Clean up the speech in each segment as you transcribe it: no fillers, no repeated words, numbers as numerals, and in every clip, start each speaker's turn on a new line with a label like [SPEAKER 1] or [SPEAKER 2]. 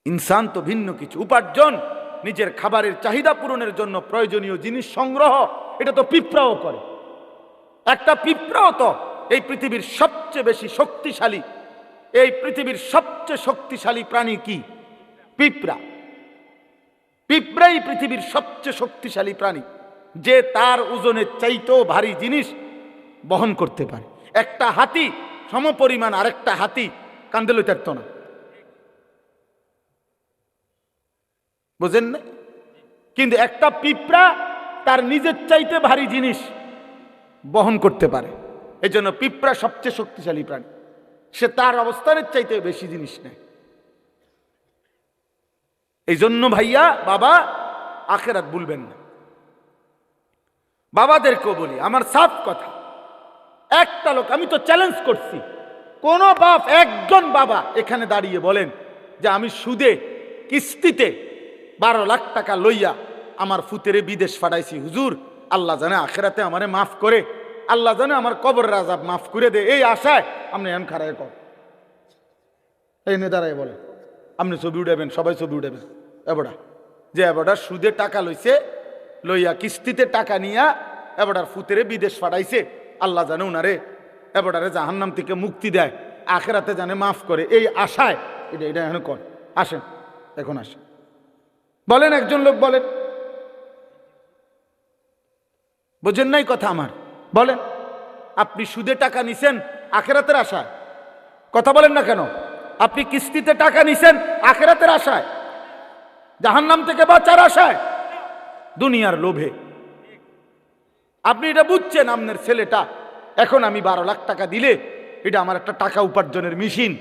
[SPEAKER 1] ইনসান তো ভিন্ন কিছু। উপার্জন, নিজের খাবারের চাহিদা পূরণের জন্য প্রয়োজনীয় জিনিস সংগ্রহ, এটা তো পিঁপড়াও করে। একটা পিঁপড়াও তো এই পৃথিবীর সবচেয়ে বেশি শক্তিশালী, এই পৃথিবীর সবচেয়ে শক্তিশালী প্রাণী কি? পিঁপড়া। পিঁপড়াই পৃথিবীর সবচেয়ে শক্তিশালী প্রাণী, যে তার ওজনের চাইতেও ভারী জিনিস বহন করতে পারে। একটা হাতি সমপরিমাণ আরেকটা হাতি কাঁধে লইতে পারত না, বুঝেন না? কিন্তু একটা পিঁপড়া তার নিজের চাইতে ভারী জিনিস বহন করতে পারে। এই জন্য পিঁপড়া সবচেয়ে শক্তিশালী প্রাণী, সে তার অবস্থানের চাইতে বেশি জিনিস নেয়। এই জন্য ভাইয়া, বাবা, আখেরাত ভুলবেন না। বাবাদেরকেও বলি, আমার সাফ কথা, একটা লোক, আমি তো চ্যালেঞ্জ করছি, কোন বাপ, একজন বাবা এখানে দাঁড়িয়ে বলেন যে আমি সুদে কিস্তিতে 12 লাখ টাকা লইয়া আমার ফুতেরে বিদেশ পাঠাইছি, হুজুর আল্লাহ জানে আখেরাতে আমারে মাফ করে, আল্লাহ জানে আমার কবরের আযাব মাফ করে দে, এই আশায় আপনি এমন খারায় কর। এই নে দাঁড়ায় বলে আপনি ছবি উঠাবেন, সবাই ছবি উঠাবেন। এবড়া যে এবড়া সুদে টাকা লইছে, লইয়া কিস্তিতে টাকা নিয়া এবড়ার ফুতেরে বিদেশ পাঠাইছে, আল্লাহ জানে উনারে এবড়ারে জাহান্নাম থেকে মুক্তি দেয়, আখেরাতে জানে মাফ করে, এই আশায় এটা এটা এখন কর। আসেন এখন আসেন, বলেন, একজন লোক বলেন, বোঝেন নাই কথা আমার? বলেন, আপনি সুদে টাকা নিছেন আখেরাতের আশায়? কথা বলেন না কেন? আপনি কিস্তিতে টাকা নিছেন আখেরাতের আশায়, জাহান্নাম থেকে বাঁচার আশায়, দুনিয়ার লোভে? আপনি এটা বুঝছেন আপনার ছেলেটা এখন আমি 12 লাখ টাকা দিলে এটা আমার একটা টাকা উপার্জনের মেশিন,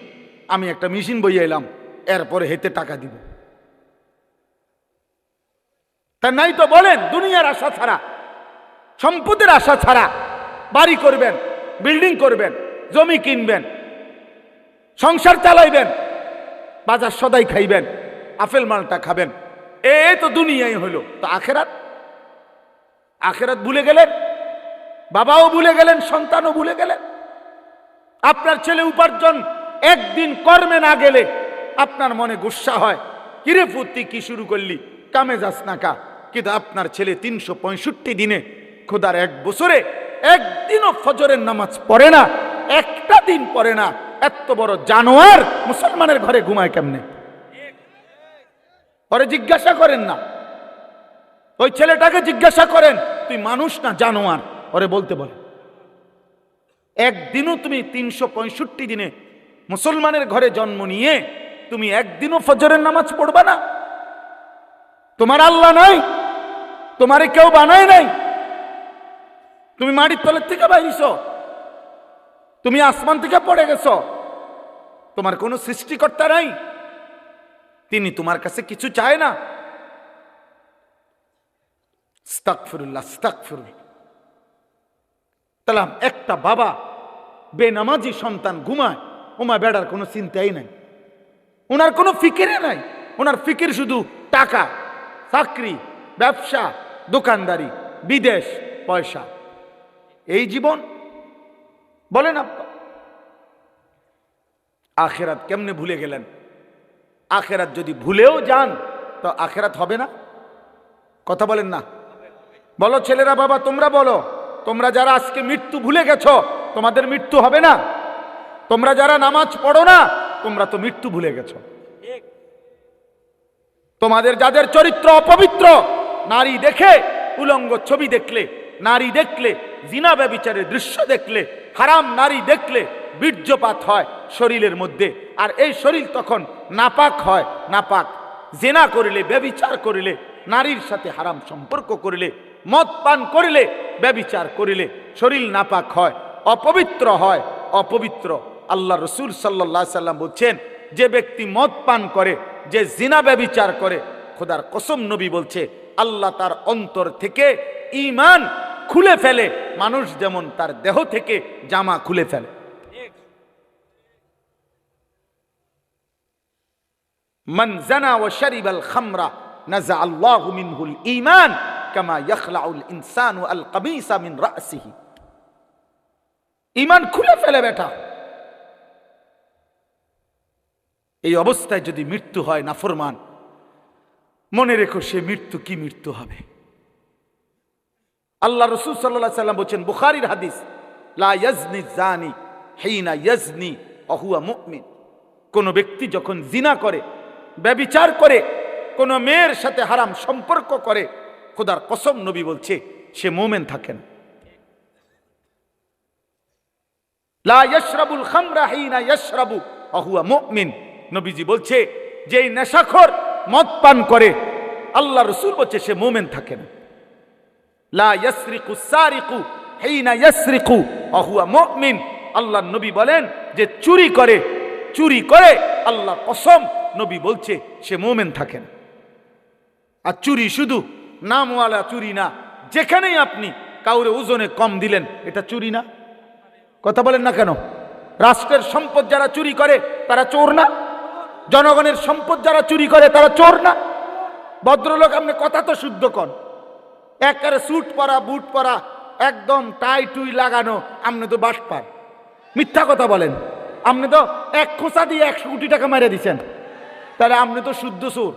[SPEAKER 1] আমি একটা মেশিন বইয়ে এলাম, এরপরে হেতে টাকা দিব। তা নাই তো বলেন, দুনিয়ার আশা ছাড়া, সম্পদের আশা ছাড়া বাড়ি করবেন, বিল্ডিং করবেন, জমি কিনবেন, সংসার চালাইবেন, বাজার সদাই খাইবেন, আপেল মালটা খাবেন, এই তো দুনিয়াই হইল। তো আখেরাত? আখেরাত ভুলে গেলেন, বাবাও ভুলে গেলেন, সন্তানও ভুলে গেলেন। আপনার ছেলে উপার্জন একদিন কর্মে না গেলে আপনার মনে গুসা হয়, কিরে ফুর্তি কি শুরু করলি, কামে যাস না কা? কিন্তু আপনার ছেলে 365 দিনে, খোদার 1 বছরে একদিনও ফজরের নামাজ পড়ে না, একটা দিন পড়ে না, এত বড় জানোয়ার মুসলমানের ঘরে ঘুমায় কেমনে? পরে জিজ্ঞাসা করেন না, ওই ছেলেটাকে জিজ্ঞাসা করেন, তুই মানুষ না জানোয়ার? ওরে বলতে বলে, একদিনও তুমি 365 দিনে মুসলমানের ঘরে জন্ম নিয়ে তুমি একদিনও ফজরের নামাজ পড়বা না? তোমার আল্লাহ নাই, তোমারে কেউ বানায় নাই, তুমি মাটির তলের থেকে বাইরিছ, তুমি আসমান থেকে পড়ে গেছ, তোমার কোনো সৃষ্টিকর্তা নাই, তিনি তোমার কাছে কিছু চায় না? আস্তাগফিরুল্লাহ, আস্তাগফিরুল্লাহ। তাহলে একটা বাবা বেনামাজি সন্তান ঘুমায়, ওমা বেড়ার কোনো চিন্তাই নাই, ওনার কোনো ফিকিরে নাই, ওনার ফিকির শুধু টাকা, চাকরি, ব্যবসা, দোকানদারি, বিদেশ, পয়সা, এই জীবন। বলেন আপা, আখেরাত কেমনে ভুলে গেলেন? আখেরাত যদি ভুলেও যান তো আখেরাত হবে না? কথা বলেন না? বলো ছেলেরা, বাবা তোমরা বলো, তোমরা যারা আজকে মৃত্যু ভুলে গেছো, তোমাদের মৃত্যু হবে না? তোমরা যারা নামাজ পড়ো না, তোমরা তো মৃত্যু ভুলে গেছো। তোমাদের যাদের চরিত্র অপবিত্র, নারী দেখে, উলঙ্গ ছবি দেখলে, নারী দেখলে, জিনা ব্যভিচারের দৃশ্য দেখলে, হারাম নারী দেখলে বীর্যপাত হয় শরীরের মধ্যে, আর এই শরীর তখন নাপাক হয়। নাপাক জিনা করিলে, ব্যভিচার করিলে, নারীর সাথে হারাম সম্পর্ক করিলে, মদ পান করিলে, ব্যভিচার করিলে শরীর নাপাক হয়, অপবিত্র হয়। অপবিত্র আল্লাহ রসুল সাল্লাল্লাহু আলাইহি সাল্লাম বলছেন, যে ব্যক্তি মদ পান করে, যে জিনা ব্যভিচার করে, খোদার কসম নবী বলছে আল্লাহ তার অন্তর থেকে ঈমান খুলে ফেলে, মানুষ যেমন তার দেহ থেকে জামা খুলে ফেলে। মান জানা ওয়া শারিবাল খামরা নাযা আল্লাহু মিনহুল ঈমান কামা ইয়াখলাউল ইনসানু আল কামিসা মিন রাসিহি। ঈমান খুলে ফেলে বেটা। এই অবস্থায় যদি মৃত্যু হয় নাফরমান, মনে রেখো সে মৃত্যু কি মৃত্যু হবে। আল্লাহ রাসূল সাল্লাল্লাহু আলাইহি ওয়াসাল্লাম বলেন, বুখারীর হাদিস, লা ইয়াজনি জানি হিনা ইয়াজনি ওয়া হুয়া মুমিন। কোন ব্যক্তি যখন জিনা করে, ব্যভিচার করে, কোন মেয়ের সাথে হারাম সম্পর্ক করে, খোদার কসম নবী বলছে সে মুমিন থাকে না। লা ইয়াশরাবুল খামরা হিনা ইয়াশরাবু ওয়া হুয়া মুমিন। নবীজি বলছে যে নেশাখোর মদ পান করে, আল্লাহ রাসূল বলছে সে মুমিন থাকে না। লা ইয়াসরিকু সারিকু হিনা ইয়াসরিকু ওয়া হুয়া মুমিন। আল্লাহর নবী বলেন যে চুরি করে, আল্লাহ কসম নবী বলছে সে মুমিন থাকে না। আর চুরি শুধু নামওয়ালা চুরি না, যেখানেই আপনি কাউরে ওজনে কম দিলেন এটা চুরি না? কথা বলেন না কেন? রাষ্ট্রের সম্পদ যারা চুরি করে তারা চোর না? জনগণের সম্পদ যারা চুরি করে তারা চোর না? ভদ্রলোক, আপনি কথা তো শুদ্ধ কন। একেবারে স্যুট পরা, বুট পরা, একদম টাই টুই লাগানো, আপনি তো বাটপার। মিথ্যা কথা বলেন। আপনি তো এক খোঁচা দিয়ে 100 কোটি টাকা মেরে দিচ্ছেন, তাহলে আপনি তো শুদ্ধ চোর।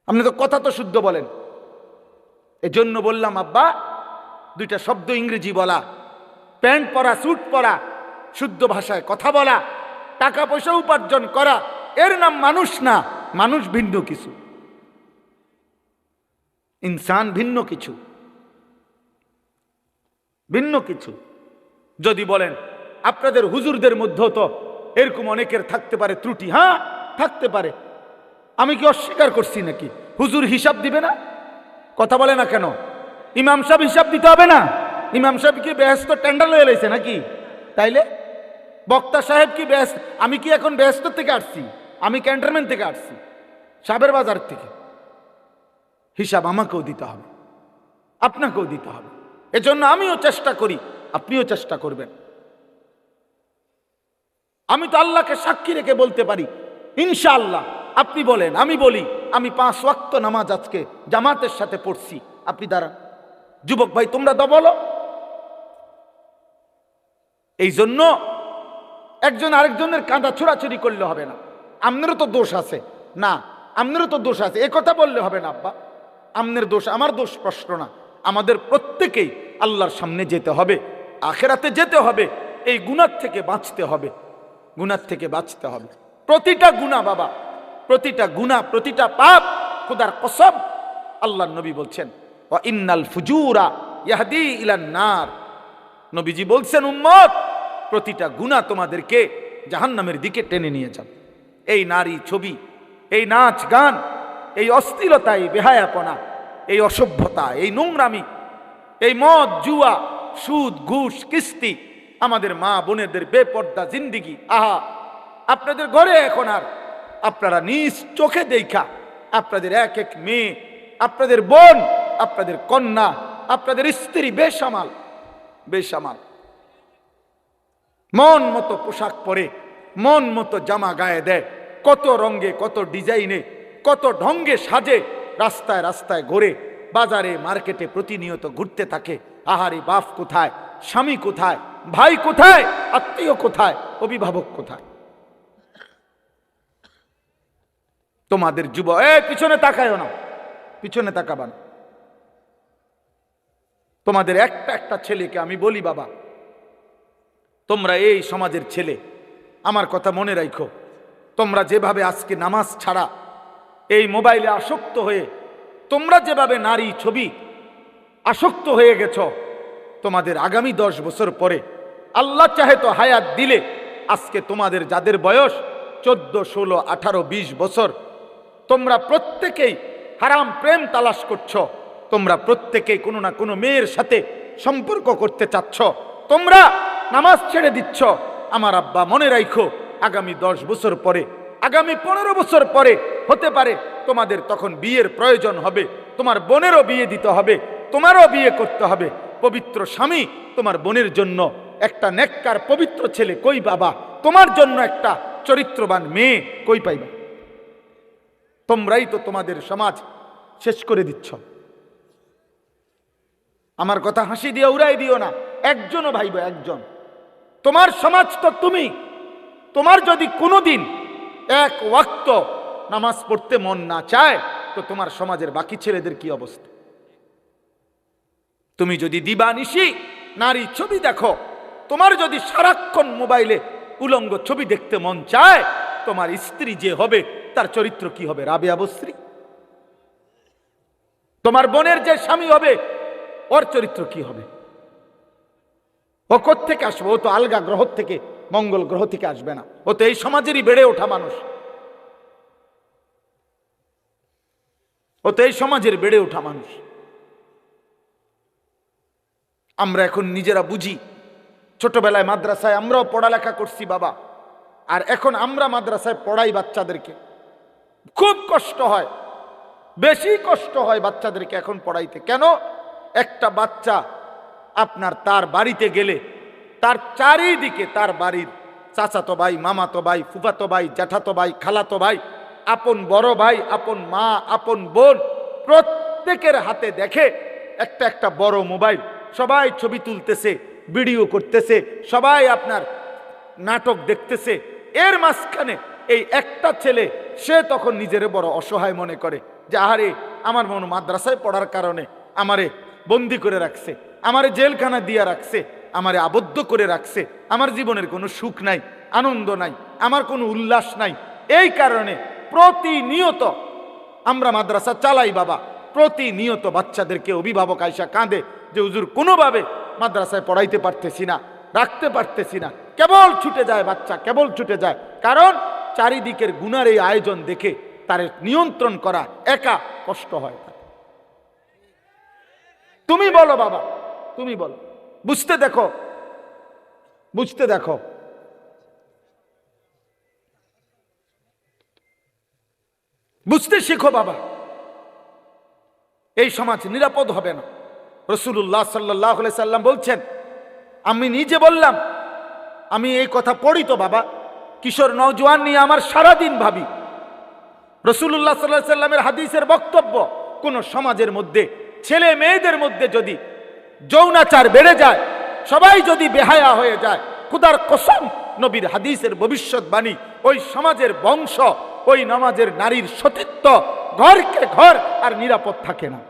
[SPEAKER 1] আপনি তো কথা তো শুদ্ধ বলেন। এজন্য বললাম আব্বা, দুইটা শব্দ ইংরেজি বলা, প্যান্ট পরা, স্যুট পরা, শুদ্ধ ভাষায় কথা বলা, টাকা পয়সা উপার্জন করা, এর নাম মানুষ না। মানুষ ভিন্ন কিছু, ইনসান ভিন্ন কিছু, ভিন্ন কিছু। যদি বলেন আপনাদের হুজুরদের মধ্যেও তো এরকম অনেকের থাকতে পারে ত্রুটি, হ্যাঁ থাকতে পারে। আমি কি অস্বীকার করছি নাকি? হুজুর হিসাব দিবে না? কথা বলে না কেন? ইমাম সাহেব হিসাব দিতে হবে না? ইমাম সাহেব কি বেহেস্ত টেন্ডার লয়ে লাইছে নাকি? তাইলে বক্তা সাহেব কি বেহেস্ত? আমি কি এখন বেহেস্ত থেকে আসছি? আমি ক্যান্টনমেন্ট থেকে আসছি, সাবের বাজার থেকে। হিসাব আমাকেও দিতে হবে, আপনাকেও দিতে হবে। এজন্য আমিও চেষ্টা করি, আপনিও চেষ্টা করবেন। আমি তো আল্লাহকে সাক্ষী রেখে বলতে পারি ইনশাআল্লাহ। আপনি বলেন, আমি বলি, আমি 5 ওয়াক্ত নামাজ আজকে জামাতের সাথে পড়ছি। আপনি দাঁড়ান, যুবক ভাই তোমরা তো বলো। এই জন্য একজন আরেকজনের কাঁধা ছোড়াছুরি করলে হবে না। আপনারও তো দোষ আছে না, আপনারও তো দোষ আছে, এ কথা বললে হবে না আব্বা। আপনার দোষ আমার দোষ প্রশ্ন না। আমাদের প্রত্যেকেই আল্লাহর সামনে যেতে হবে, আখেরাতে যেতে হবে। এই গুনাহ থেকে বাঁচতে হবে, গুনাহ থেকে বাঁচতে হবে। প্রতিটা গুনাহ বাবা, প্রতিটা গুনাহ, প্রতিটা পাপ, খোদার কসম আল্লাহর নবী বলছেন ওয়া ইন্নাল ফুজুরা ইয়াহদি ইলান নার। নবীজি বলছেন উম্মত, প্রতিটা গুনাহ তোমাদেরকে জাহান্নামের দিকে টেনে নিয়ে যাবে। এই নারী ছবি, এই নাচ গান, এই অশ্লীলতা, এই বেহায়াপনা, এই অসভ্যতা, এই নোংরামি, এই মদ জুয়া, সুদ ঘুষ কিস্তি, আমাদের মা বোনেদের বেপর্দা জিন্দিগি। আহা, আপনাদের ঘরে এখন আর আপনারা নিজ চোখে দেখা আপনাদের এক এক মেয়ে, আপনাদের বোন, আপনাদের কন্যা, আপনাদের স্ত্রী বেসামাল, বেসামাল, মন মতো পোশাক পরে, মন মতো জামা গায়ে দেয়, কত রঙে, কত ডিজাইনে, কত ঢঙ্গে সাজে, রাস্তায় রাস্তায় ঘোরে, বাজারে মার্কেটে প্রতিনিয়ত ঘুরতে থাকে। আহারে, বাপ কোথায়, স্বামী কোথায়, ভাই কোথায়, আত্মীয় কোথায়, অভিভাবক কোথায়? তোমাদের যুবক, পিছনে তাকায়ও না, পিছনে তাকাবা না। তোমাদের একটা একটা ছেলেকে আমি বলি, বাবা তোমরা এই সমাজের ছেলে, আমার কথা মনে রাখো। তোমরা যেভাবে আজকে নামাজ ছাড়া এই মোবাইলে আসক্ত হয়ে, তোমরা যেভাবে নারী ছবি আসক্ত হয়ে গেছ, তোমাদের আগামী 10 বছর পরে আল্লাহ চাহে তো হায়াত দিলে, আজকে তোমাদের যাদের বয়স 14, 16, 18, 20 বছর, তোমরা প্রত্যেকেই হারাম প্রেম তালাশ করছো, তোমরা প্রত্যেকেই কোনো না কোনো মেয়ের সাথে সম্পর্ক করতে চাচ্ছ, তোমরা নামাজ ছেড়ে দিচ্ছ। আমার আব্বা মনে রাখো, আগামী 10 বছর পরে, আগামী 15 বছর পরে হতে পারে তোমাদের তখন বিয়ের প্রয়োজন হবে, তোমার বোনেরও বিয়ে দিতে হবে, তোমারও বিয়ে করতে হবে। পবিত্র স্বামী তোমার বোনের জন্য একটা নেককার পবিত্র ছেলে কই বাবা, তোমার জন্য একটা চরিত্রবান মেয়ে কই পাইবা? তোমরাই তো তোমাদের সমাজ শেষ করে দিচ্ছ। আমার কথা হাসি দিয়ে উড়াই দিও না, একজনও ভাইব, একজন। তোমার সমাজ তো তুমি, তোমার যদি কোনোদিন এক ওয়াক্ত নামাজ পড়তে মন না চায়, তো তোমার সমাজের বাকি ছেলেদের কি অবস্থা? তুমি যদি দিবানিশি নারী ছবি দেখো, তোমার যদি সারাক্ষণ মোবাইলে উলঙ্গ ছবি দেখতে মন চায়, তোমার স্ত্রী যে হবে তার চরিত্র কি হবে? রাবেয়া বস্রী। তোমার বোনের যে স্বামী হবে ওর চরিত্র কি হবে? ও কোত্থেকে আসবে? ও তো আলগা গ্রহ থেকে, মঙ্গল গ্রহ থেকে আসবে না। ও তো এই সমাজেরই বেড়ে ওঠা মানুষ। ও তো এই সমাজের বেড়ে ওঠা মানুষ। আমরা এখন নিজেরা বুঝি। ছোটবেলায় মাদ্রাসায় আমরাও পড়ালেখা করছি বাবা, আর এখন আমরা মাদ্রাসায় পড়াই বাচ্চাদেরকে। খুব কষ্ট হয়, বেশি কষ্ট হয় বাচ্চাদেরকে এখন পড়াইতে। কেন? একটা বাচ্চা আপনার তার বাড়িতে গেলে তার চারিদিকে তার বাড়ির চাচাতো ভাই, মামাতো ভাই, ফুফাতো ভাই, জ্যাঠাতো ভাই, খালাতো ভাই, আপন বড় ভাই, আপন মা, আপন বোন, প্রত্যেকের হাতে দেখে একটা একটা বড় মোবাইল। সবাই ছবি তুলতেছে, ভিডিও করতেছে, সবাই আপনার নাটক দেখতেছে। এর মাঝখানে এই একটা ছেলে, সে তখন নিজের বড় অসহায় মনে করে যে আরে আমার মন মাদ্রাসায় পড়ার কারণে আমারে বন্দি করে রাখছে, আমারে জেলখানা দিয়ে রাখছে, আমারে আবদ্ধ করে রাখছে, আমার জীবনের কোনো সুখ নাই, আনন্দ নাই, আমার কোনো উল্লাস নাই। এই কারণে প্রতিনিয়ত আমরা মাদ্রাসা চালাই বাবা, প্রতিনিয়ত বাচ্চাদেরকে অভিভাবক আইসা কাঁদে যে হুজুর কোনোভাবে মাদ্রাসায় পড়াইতে পারতেছি না, রাখতে পারতেছি না, কেবল ছুটে যায় বাচ্চা, কেবল ছুটে যায়। কারণ চারিদিকের গুনার এই আয়োজন দেখে তার নিয়ন্ত্রণ করা একা কষ্ট হয়। তুমি বলো বাবা, তুমি বলো, বুঝতে দেখো, বুঝতে দেখো। বুঝতে শিখো বাবা, এই সমাজ নিরাপদ হবে না। রাসূলুল্লাহ সাল্লাল্লাহু আলাইহি সাল্লাম বলছেন, আমি নিজে বললাম, আমি এই কথা পড়ি তো বাবা, কিশোর নওজোয়ান নিয়ে আমার সারাদিন ভাবি। রাসূলুল্লাহ সাল্লাল্লাহু আলাইহি সাল্লামের হাদিসের বক্তব্য, কোন সমাজের মধ্যে ছেলে মেয়েদের মধ্যে যদি যৌনাচার বেড়ে যায়, সবাই যদি বেহায়া হয়ে যায়, খোদার কসম, নবীর হাদিসের ভবিষ্যৎবাণী, ওই সমাজের বংশ, ওই নামাজের নারীর সতীত্ব ঘরকে ঘর আর নিরাপদ থাকে না।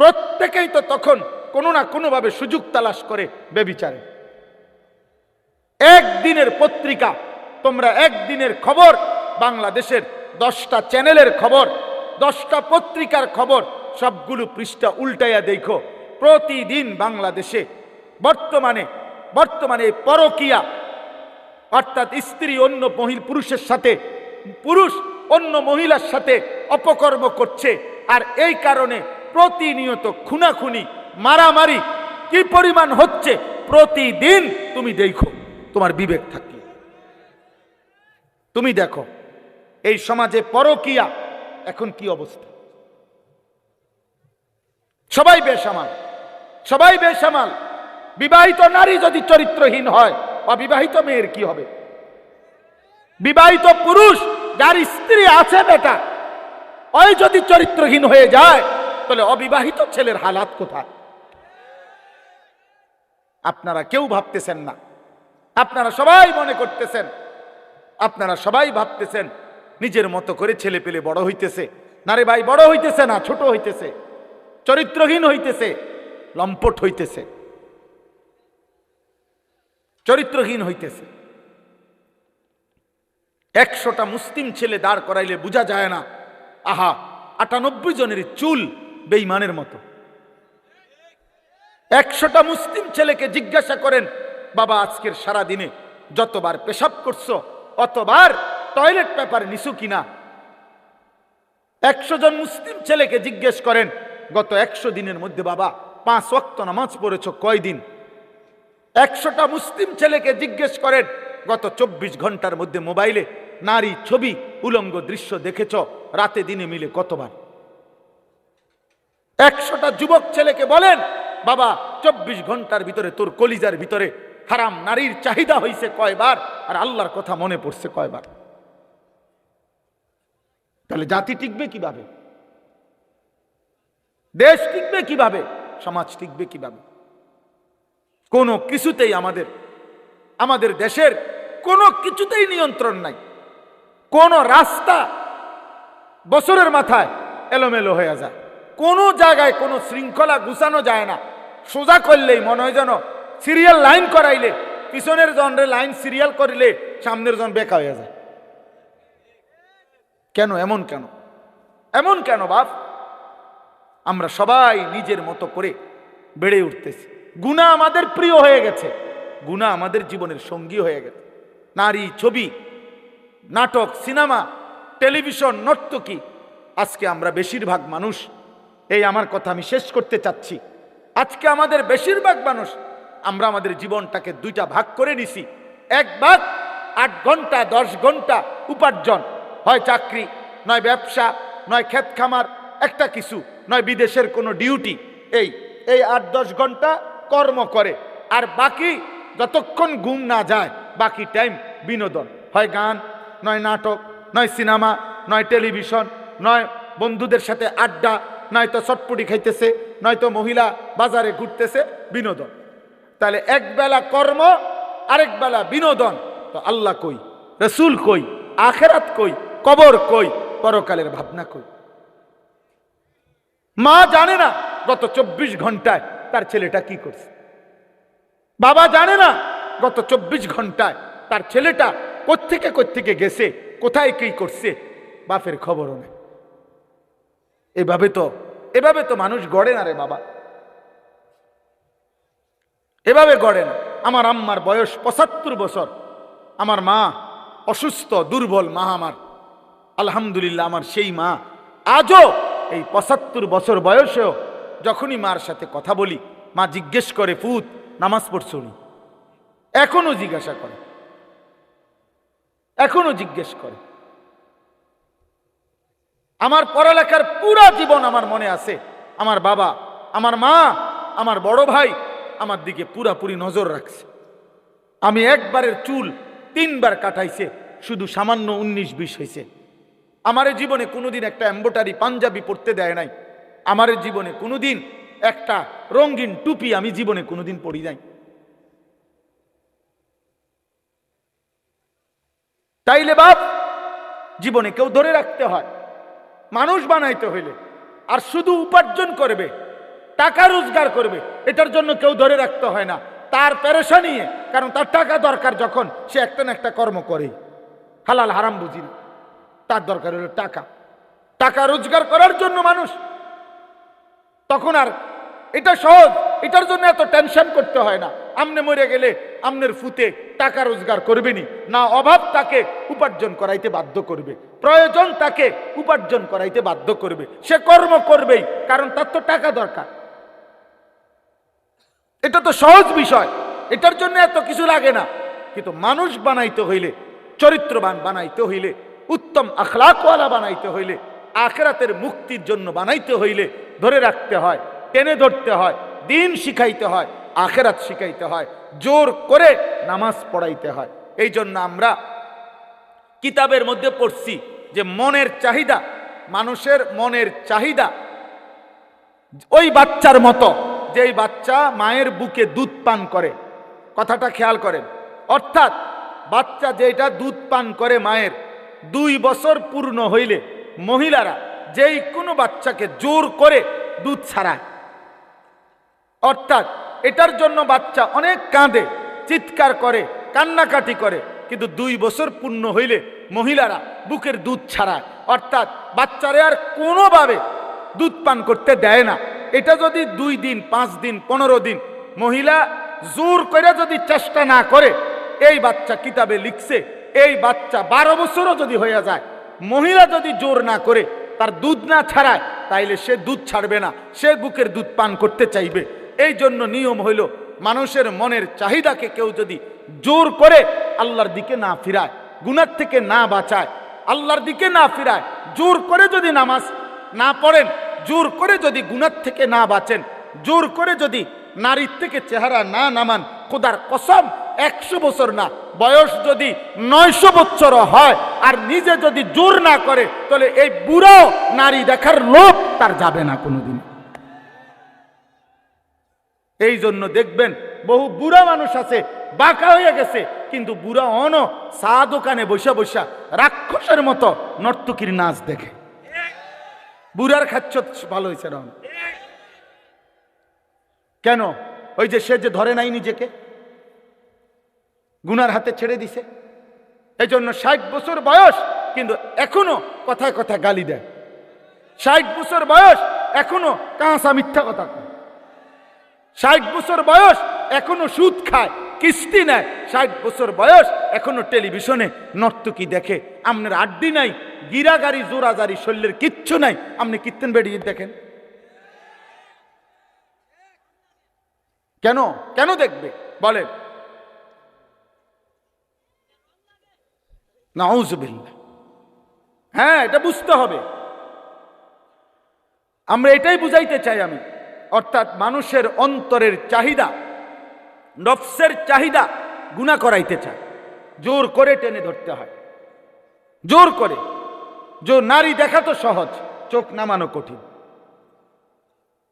[SPEAKER 1] প্রত্যেকেই তো তখন কোনো না কোনোভাবে সুযোগ তালাশ করে বেবিচারে। একদিনের পত্রিকা, তোমরা একদিনের খবর, বাংলাদেশের 10টা চ্যানেলের খবর, 10টা পত্রিকার খবর, সবগুলো পৃষ্ঠা উল্টাইয়া দেখো, প্রতিদিন বাংলাদেশে বর্তমানে পরকীয়া, অর্থাৎ স্ত্রী অন্য পুরুষের সাথে, পুরুষ অন্য মহিলার সাথে অপকর্ম করছে। আর এই কারণে প্রতিনিয়ত খুনাখুনি, মারামারি কি পরিমাণ হচ্ছে প্রতিদিন তুমি দেখো, তোমার বিবেক থাকে। তুমি দেখো এই সমাজে পরকীয়া এখন কি অবস্থা। সবাই বেসামাল, সবাই বেসামাল। বিবাহিত নারী যদি চরিত্রহীন হয়, অবিবাহিত মেয়ের কি হবে? বিবাহিত পুরুষ যার স্ত্রী আছে বেটা, ওই যদি চরিত্রহীন হয়ে যায়, তাহলে অবিবাহিত ছেলের হালাত কোথায়? আপনারা কেউ ভাবতেছেন না। আপনারা সবাই মনে করতেছেন, আপনারা সবাই ভাবতেছেন নিজের মতো করে ছেলে পেলে বড় হইতেছে। না রে ভাই, বড় হইতেছে না, ছোট হইতেছে, চরিত্রহীন হইতেছে, লম্পট হইতেছে, চরিত্রহীন হইতেছে। 100টা মুসলিম ছেলে দাঁড় করাইলে বোঝা যায় না, আহা 98 জনের চুল বেঈমানের মতো। 100টা মুসলিম ছেলেকে জিজ্ঞাসা করেন, বাবা আজকের সারা দিনে যতবার পেশাব করছো, অতবার টয়লেট পেপার নিছো কিনা? 100 জন মুসলিম ছেলেকে জিজ্ঞেস করেন, গত 100 দিনের মধ্যে বাবা 5 ওয়াক্ত নামাজ পড়েছো কয়দিন? 100টা মুসলিম ছেলেকে জিজ্ঞেস করেন, গত 24 ঘন্টার মধ্যে মোবাইলে নারী ছবি, উলঙ্গ দৃশ্য দেখেছ রাতে দিনে মিলে কতবার? 100টা যুবক ছেলেকে বলেন, বাবা 24 ঘন্টার ভিতরে তোর কলিজার ভিতরে হারাম নারীর চাহিদা হইছে কয়বার, আর আল্লাহর কথা মনে পড়ছে কয়বার? তাহলে জাতি টিকবে কিভাবে? দেশ টিকবে কিভাবে? সমাজ টিকবে কিভাবে? কোনো কিছুতেই আমাদের আমাদের দেশের কোনো কিছুতেই নিয়ন্ত্রণ নাই। কোন রাস্তা বছরের মাথায় এলোমেলো হয়ে যায়, কোনো জায়গায় কোনো শৃঙ্খলা গুছানো যায় না। সোজা করলেই মনে হয় যেন সিরিয়াল লাইন করাইলে পিছনের জনরে লাইন সিরিয়াল করলে সামনের জন বেকা হয়ে যায়। কেন এমন কেন এমন কেন বাপ? আমরা সবাই নিজের মতো করে বেড়ে উঠতেছি। গুনাহ আমাদের প্রিয় হয়ে গেছে, গুনাহ আমাদের জীবনের সঙ্গী হয়ে গেছে। নারী, ছবি, নাটক, সিনেমা, টেলিভিশন, নর্তকী। আজকে আমরা বেশিরভাগ মানুষ, এই আমার কথা আমি শেষ করতে চাচ্ছি, আজকে আমাদের বেশিরভাগ মানুষ আমরা আমাদের জীবনটাকে দুইটা ভাগ করে নিছি। এক ভাগ 8 ঘন্টা 10 ঘন্টা উপার্জন, হয় চাকরি, নয় ব্যবসা, নয় ক্ষেত খামার, একটা কিছু, নয় বিদেশের কোনো ডিউটি। এই 8-10 ঘন্টা কর্ম করে, আর বাকি যতক্ষণ ঘুম না যায় বাকি টাইম বিনোদন, হয় গান, নয় নাটক, নয় সিনেমা, নয় টেলিভিশন, নয় বন্ধুদের সাথে আড্ডা, নয়তো চটপটি খাইতেছে, নয়তো মহিলা বাজারে ঘুরতেছে, বিনোদন। তাহলে এক বেলা কর্ম, আরেক বেলা বিনোদন। তো আল্লাহ কই, রসুল কই, আখেরাত কই, কবর কই, পরকালের ভাবনা কই? মা জানে না গত 24 ঘন্টায় তার ছেলেটা কি করছে, বাবা জানে না গত 24 ঘন্টায় তার ছেলেটা কোত্থেকে গেছে, কোথায় কি করছে, বাপের খবরও নেই। এভাবে তো মানুষ গড়ে না রে বাবা, এভাবে গড়ে না। আমার আম্মার বয়স 75 বছর, আমার মা অসুস্থ দুর্বল মা আমার। আলহামদুলিল্লাহ আমার সেই মা আজও এই 75 বছর বয়সেও যখনই মার সাথে কথা বলি, মা জিজ্ঞেস করে, ফুত নামাজ পড়ছো নি? এখনো জিজ্ঞাসা করে, এখনো জিজ্ঞেস করে। আমার পড়ালেখার পুরা জীবন আমার মনে আছে। আমার বাবা, আমার মা, আমার বড় ভাই আমার দিকে পুরাপুরি নজর রাখছে। আমি একবারের চুল 3 বার কাটাইছে, শুধু সামান্য 19-20 হয়েছে। আমার জীবনে কোনোদিন একটা এম্বোটারি পাঞ্জাবি পরতে দেয় নাই। আমার জীবনে কোনোদিন একটা রঙিন টুপি আমি জীবনে কোনোদিন পরি নাই। তাইলে বাপ, জীবনে কেউ ধরে রাখতে হয়, মানুষ বানাইতে হইলে। আর শুধু উপার্জন করবে, টাকা রোজগার করবে, এটার জন্য কেউ ধরে রাখতে হয় না। তার পেরেশানি, কারণ তার টাকা দরকার, যখন সে একটা না একটা কর্ম করে, হালাল হারাম বুঝি না, তার দরকার হলো টাকা। টাকা রোজগার করার জন্য মানুষ, তখন আর এটা সহজ, এটার জন্য এত টেনশন করতে হয় না। আমনে মরে গেলে আমনের ফুতে টাকা রোজগার করবেনি না, অভাব তাকে উপার্জন করাইতে বাধ্য করবে, প্রয়োজন তাকে উপার্জন করাইতে বাধ্য করবে, সে কর্ম করবেই, কারণ তার তো টাকা দরকার। এটা তো সহজ বিষয়, এটার জন্য এত কিছু লাগে না। কিন্তু মানুষ বানাইতে হইলে, চরিত্রবান বানাইতে হইলে, উত্তম আখলাকওয়ালা বানাইতে হইলে, আখিরাতের মুক্তির জন্য বানাইতে হইলে ধরে রাখতে হয়, টেনে ধরতে হয়, দিন শিখাইতে হয়, আখিরাত শিখাইতে হয়, জোর করে নামাজ পড়াইতে হয়। এই জন্য আমরা কিতাবের মধ্যে পড়ছি যে মনের চাহিদা, মানুষের মনের চাহিদা ওই বাচ্চার মতো, যেই বাচ্চা মায়ের বুকে দুধ পান করে। কথাটা খেয়াল করেন, অর্থাৎ বাচ্চা যেটা দুধ পান করে মায়ের, 2 বছর পূর্ণ হইলে মহিলারা যেই কোনো বাচ্চাকে জোর করে দুধ ছাড়ায়, অর্থাৎ এটার জন্য বাচ্চা অনেক কাঁদে, চিৎকার করে, কান্নাকাটি করে, কিন্তু 2 বছর পূর্ণ হইলে মহিলারা বুকের দুধ ছাড়ায়, অর্থাৎ বাচ্চারে আর কোনোভাবে দুধ পান করতে দেয় না। এটা যদি 2 দিন, 5 দিন, 15 দিন মহিলা জোর করে যদি চেষ্টা না করে, এই বাচ্চা কিতাবে লিখছে, এই বাচ্চা 12 বছরও যদি হয়ে যায়, মহিলা যদি জোর না করে, তার দুধ না ছাড়ায়, তাইলে সে দুধ ছাড়বে না, সে বুকের দুধ পান করতে চাইবে। এই জন্য নিয়ম হইল, মানুষের মনের চাহিদাকে কেউ যদি জোর করে আল্লাহর দিকে না ফিরায়, গুনাহ থেকে না বাঁচায়, আল্লাহর দিকে না ফিরায়, জোর করে যদি নামাজ না পড়েন, জোর করে যদি গুনাহ থেকে না বাঁচেন, জোর করে যদি নারীর থেকে চেহারা না নামান, খোদার কসম 100 বছর না, বয়স যদি 900 বছর হয়, আর নিজে যদি জোর না করে, তাহলে এই বুড়ো নারী দেখার লোভ তার যাবে না কোনোদিন। এই জন্য দেখবেন বহু বুড়া মানুষ আছে বাঁকা হয়ে গেছে, কিন্তু বুড়া অন চা দোকানে বসা বসা রাক্ষসের মতো নর্তকীর নাচ দেখে। বুড়ার খাচ্ছ ভালো হয়েছে না? কেন? ওই যে সে যে ধরে নাই নিজেকে, গুনার হাতে ছেড়ে দিছে, এই জন্য 60 বছর বয়স কিন্তু এখনো কথায় কথায় গালি দেয়। 60 বছর বয়স এখনো কাঁচা মিথ্যা কথা কয়। 60 বছর বয়স এখনো সুদ খায়, কিস্তি নেয়। 60 বছর বয়স এখনো টেলিভিশনে নর্তকী দেখে। আপনার আড্ডি নাই, গিরাগাড়ি জোরাজারি শরীরের কিচ্ছু নাই, আপনি কীর্তন বেরিয়ে দেখেন কেন? কেন দেখবে বলেন? নাউজুবিল্লাহ। হ্যাঁ, এটা বুঝতে হবে। আমরা এটাই বুঝাইতে চাই আমি, অর্থাৎ মানুষের অন্তরের চাহিদা, নফসের চাহিদা গুনাহ করাইতে চায়, জোর করে টেনে ধরতে হয়, জোর করে। নারী দেখা তো সহজ, চোখ নামানো কঠিন।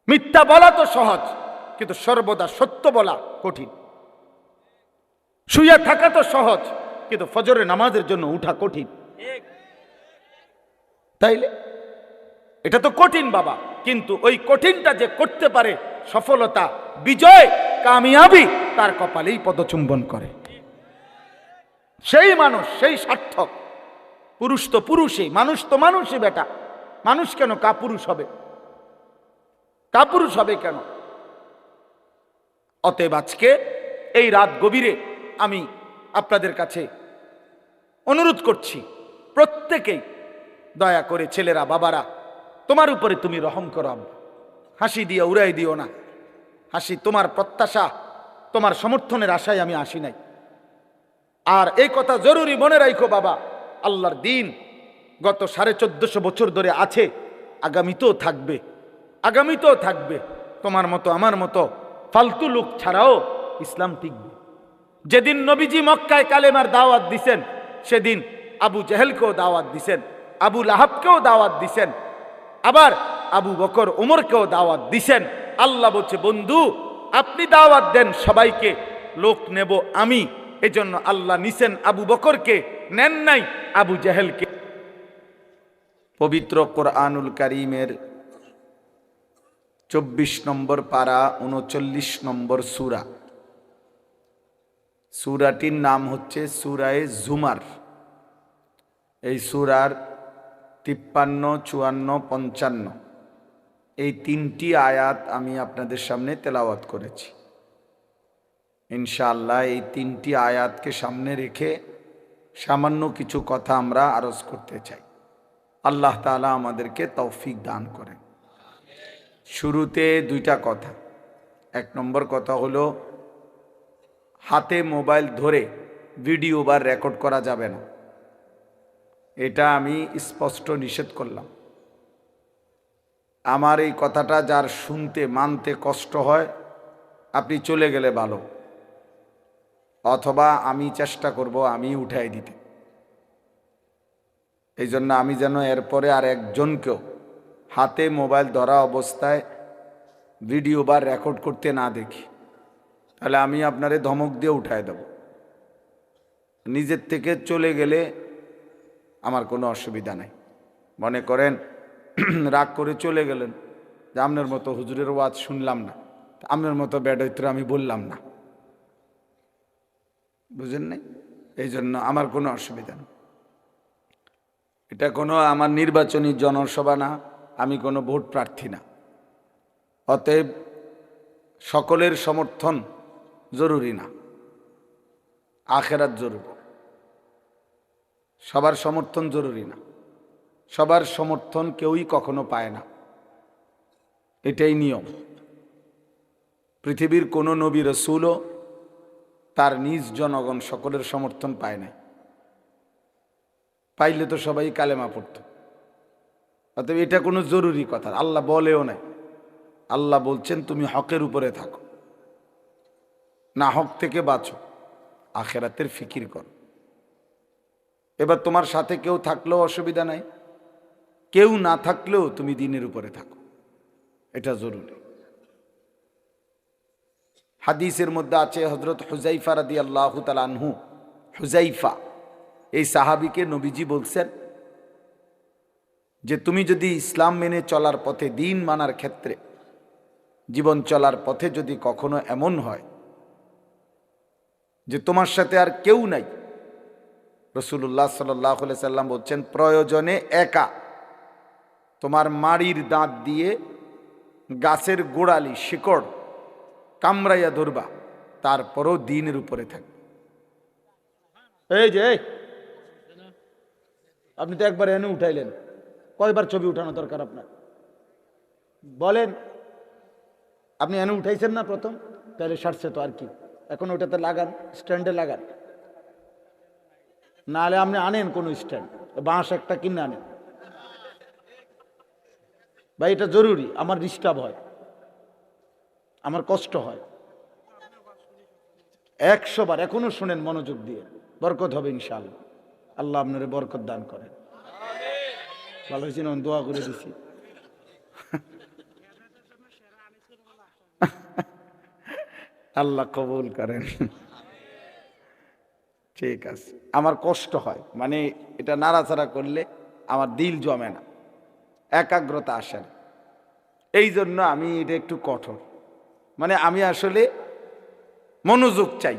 [SPEAKER 1] মিথ্যা বলা তো সহজ, কিন্তু সর্বদা সত্য বলা কঠিন। শুয়ে থাকা তো সহজ, কিন্তু ফজরের নামাজের জন্য উঠা কঠিন। তাইলে এটা তো কঠিন বাবা, কিন্তু ওই কঠিনটা যে করতে পারে, সফলতা, বিজয়, কামিয়াবি তার কপালেই পদচুম্বন করে, সেই মানুষ, সেই সার্থক। পুরুষ তো পুরুষই, মানুষ তো মানুষই বেটা। মানুষ কেন কাপুরুষ হবে? কাপুরুষ হবে কেন? অতএব আজকে এই রাত গভীরে আমি আপনাদের কাছে অনুরোধ করছি, প্রত্যেকেই দয়া করে, ছেলেরা, বাবারা, তোমার উপরে তুমি রহম করো। হাসি দিয়ে উড়াই দিও না। হাসি তোমার প্রত্যাশা, তোমার সমর্থনের আশায় আমি আসি নাই। আর এই কথা জরুরি মনে রাখো বাবা, আল্লাহর দিন গত 1450 বছর ধরে আছে, আগামীতেও থাকবে, আগামীতেও থাকবে। তোমার মতো আমার মতো ফালতু লোক ছাড়াও ইসলাম টিকবে। যেদিন নবীজি মক্কায় কালেমার দাওয়াত দিছেন, সেদিন আবু জেহেলকেও দাওয়াত দিছেন, আবু লাহাবকেও দাওয়াত দিছেন, আবার আবু বকর ওমরকেও দাওয়াত দিছেন। আল্লাহ বলছে, বন্ধু আপনি দাওয়াত দেন সবাইকে, লোক নেব আমি। এজন্য আল্লাহ নিছেন আবু বকরকে, নেন নাই আবু জেহেলকে। পবিত্র কোরআনুল কারীমের 24 নম্বর পারা 39 নম্বর সূরা, সূরাটির নাম হচ্ছে সূরায়ে জুমার। এই সূরার 53, 54, 55 এই 3টি আয়াত আমি আপনাদের সামনে তেলাওয়াত করেছি। ইনশাআল্লাহ এই 3টি আয়াতকে সামনে রেখে সামান্য কিছু কথা আমরা আরজ করতে চাই। আল্লাহ তাআলা আমাদেরকে তৌফিক দান করেন। শুরুতে 2টা কথা। 1 নম্বর কথা হলো, হাতে মোবাইল ধরে ভিডিও বা রেকর্ড করা যাবে না, এটা আমি স্পষ্ট নিষেধ করলাম। আমার এই কথাটা যার শুনতে মানতে কষ্ট হয়, আপনি চলে গেলে ভালো, অথবা আমি চেষ্টা করব আমি উঠাই দিতে। এই জন্য আমি যেন এরপরে আর একজনকেও হাতে মোবাইল ধরা অবস্থায় ভিডিও বা রেকর্ড করতে না দেখি, তাহলে আমি আপনারে ধমক দিয়ে উঠাই দেব। নিজের থেকে চলে গেলে আমার কোনো অসুবিধা নাই। মনে করেন রাগ করে চলে গেলেন, যে আপনার মতো হুজুরের ওয়াজ শুনলাম না, আপনার মতো বেডৈত্র আমি বললাম না, বুঝেন নাই? এই জন্য আমার কোনো অসুবিধা নেই। এটা কোনো আমার নির্বাচনী জনসভা না, আমি কোনো ভোট প্রার্থী না। অতএব সকলের সমর্থন জরুরি না, আখেরাত জরুরি। সবার সমর্থন জরুরি না, সবার সমর্থন কেউই কখনো পায় না, এটাই নিয়ম। পৃথিবীর কোনো নবী রাসূলও তার নিজ জনগণ সকলের সমর্থন পায় না। পাইলে তো সবাই কালেমা পড়ত। অতএব এটা কোনো জরুরি কথা আল্লাহ বলেও নাই। আল্লাহ বলছেন তুমি হকের উপরে থাকো, না হক থেকে বাঁচো, আখেরাতের ফিকির করো। এবার তোমার সাথে কেউ থাকলেও অসুবিধা নাই, কেউ না থাকলেও তুমি দিনের উপরে থাকো, এটা জরুরি। হাদিসের মধ্যে আছে হযরত হুযাইফা রাদিয়াল্লাহু তাআলা আনহু, হুযাইফা এই সাহাবীকে নবীজি বলছেন যে তুমি যদি ইসলাম মেনে চলার পথে, দ্বীন মানার ক্ষেত্রে, জীবন চলার পথে যদি কখনো এমন হয় যে তোমার সাথে আর কেউ নাই, রাসূলুল্লাহ সাল্লাল্লাহু আলাইহি সাল্লাম বলছেন প্রয়োজনে একা তোমার মাড়ির দাঁত দিয়ে গাছের গোড়ালি শিকড় কামড়াইয়া ধরবা, তারপরও দ্বীনের উপরে থাকবে। এই যে আপনি তো একবার এনে উঠাইলেন, কয়বার ছবি উঠানো দরকার আপনার বলেন? আপনি এনে উঠাইছেন না প্রথম, তাহলে সারছে তো আর কি, এখন ওটাতে লাগান, স্ট্যান্ডে লাগান, নাহলে আপনি আনেন কোনো স্ট্যান্ড, বাঁশ একটা কিনে আনেন। ভাই এটা জরুরি, আমার ডিস্টার্ব হয়, আমার কষ্ট হয়। 100 বার এখনো শুনেন মনোযোগ দিয়ে, বরকত হবে ইনশাআল্লাহ। আল্লাহ আপনারে বরকত দান করেন। ভালো হয়েছে না, দোয়া করে দিছি। আল্লাহ কবুল করেন। ঠিক আছে, আমার কষ্ট হয়, মানে এটা নাড়াচাড়া করলে আমার দিল জমে না, একাগ্রতা আসে না, এই জন্য আমি এটা একটু কঠোর, মানে আমি আসলে মনোযোগ চাই,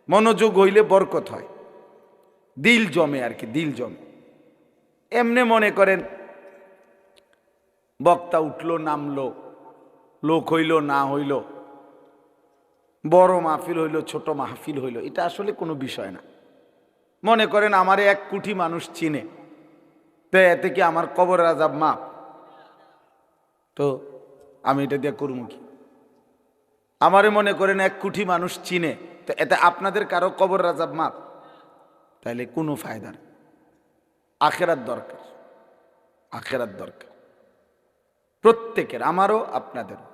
[SPEAKER 1] মনোযোগ হইলে বরকত হয়, দিল জমে আর কি, দিল জমে। এমনি মনে করেন বক্তা উঠলো নামলো, লোক হইল না হইল, বড় মাহফিল হইল ছোট মাহফিল হইল, এটা আসলে কোনো বিষয় না। মনে করেন আমারে 1 কোটি মানুষ চিনে, তো এতে কি আমার কবর আযাব মাপ? তো আমি এটা দিয়ে করবো কি? আমারে মনে করেন 1 কোটি মানুষ চিনে, তো এতে আপনাদের কারো কবর আযাব মাপ? তাইলে কোনো ফায়দা নেই। আখিরাত দরকার, আখিরাত দরকার প্রত্যেকের, আমারও আপনাদেরও।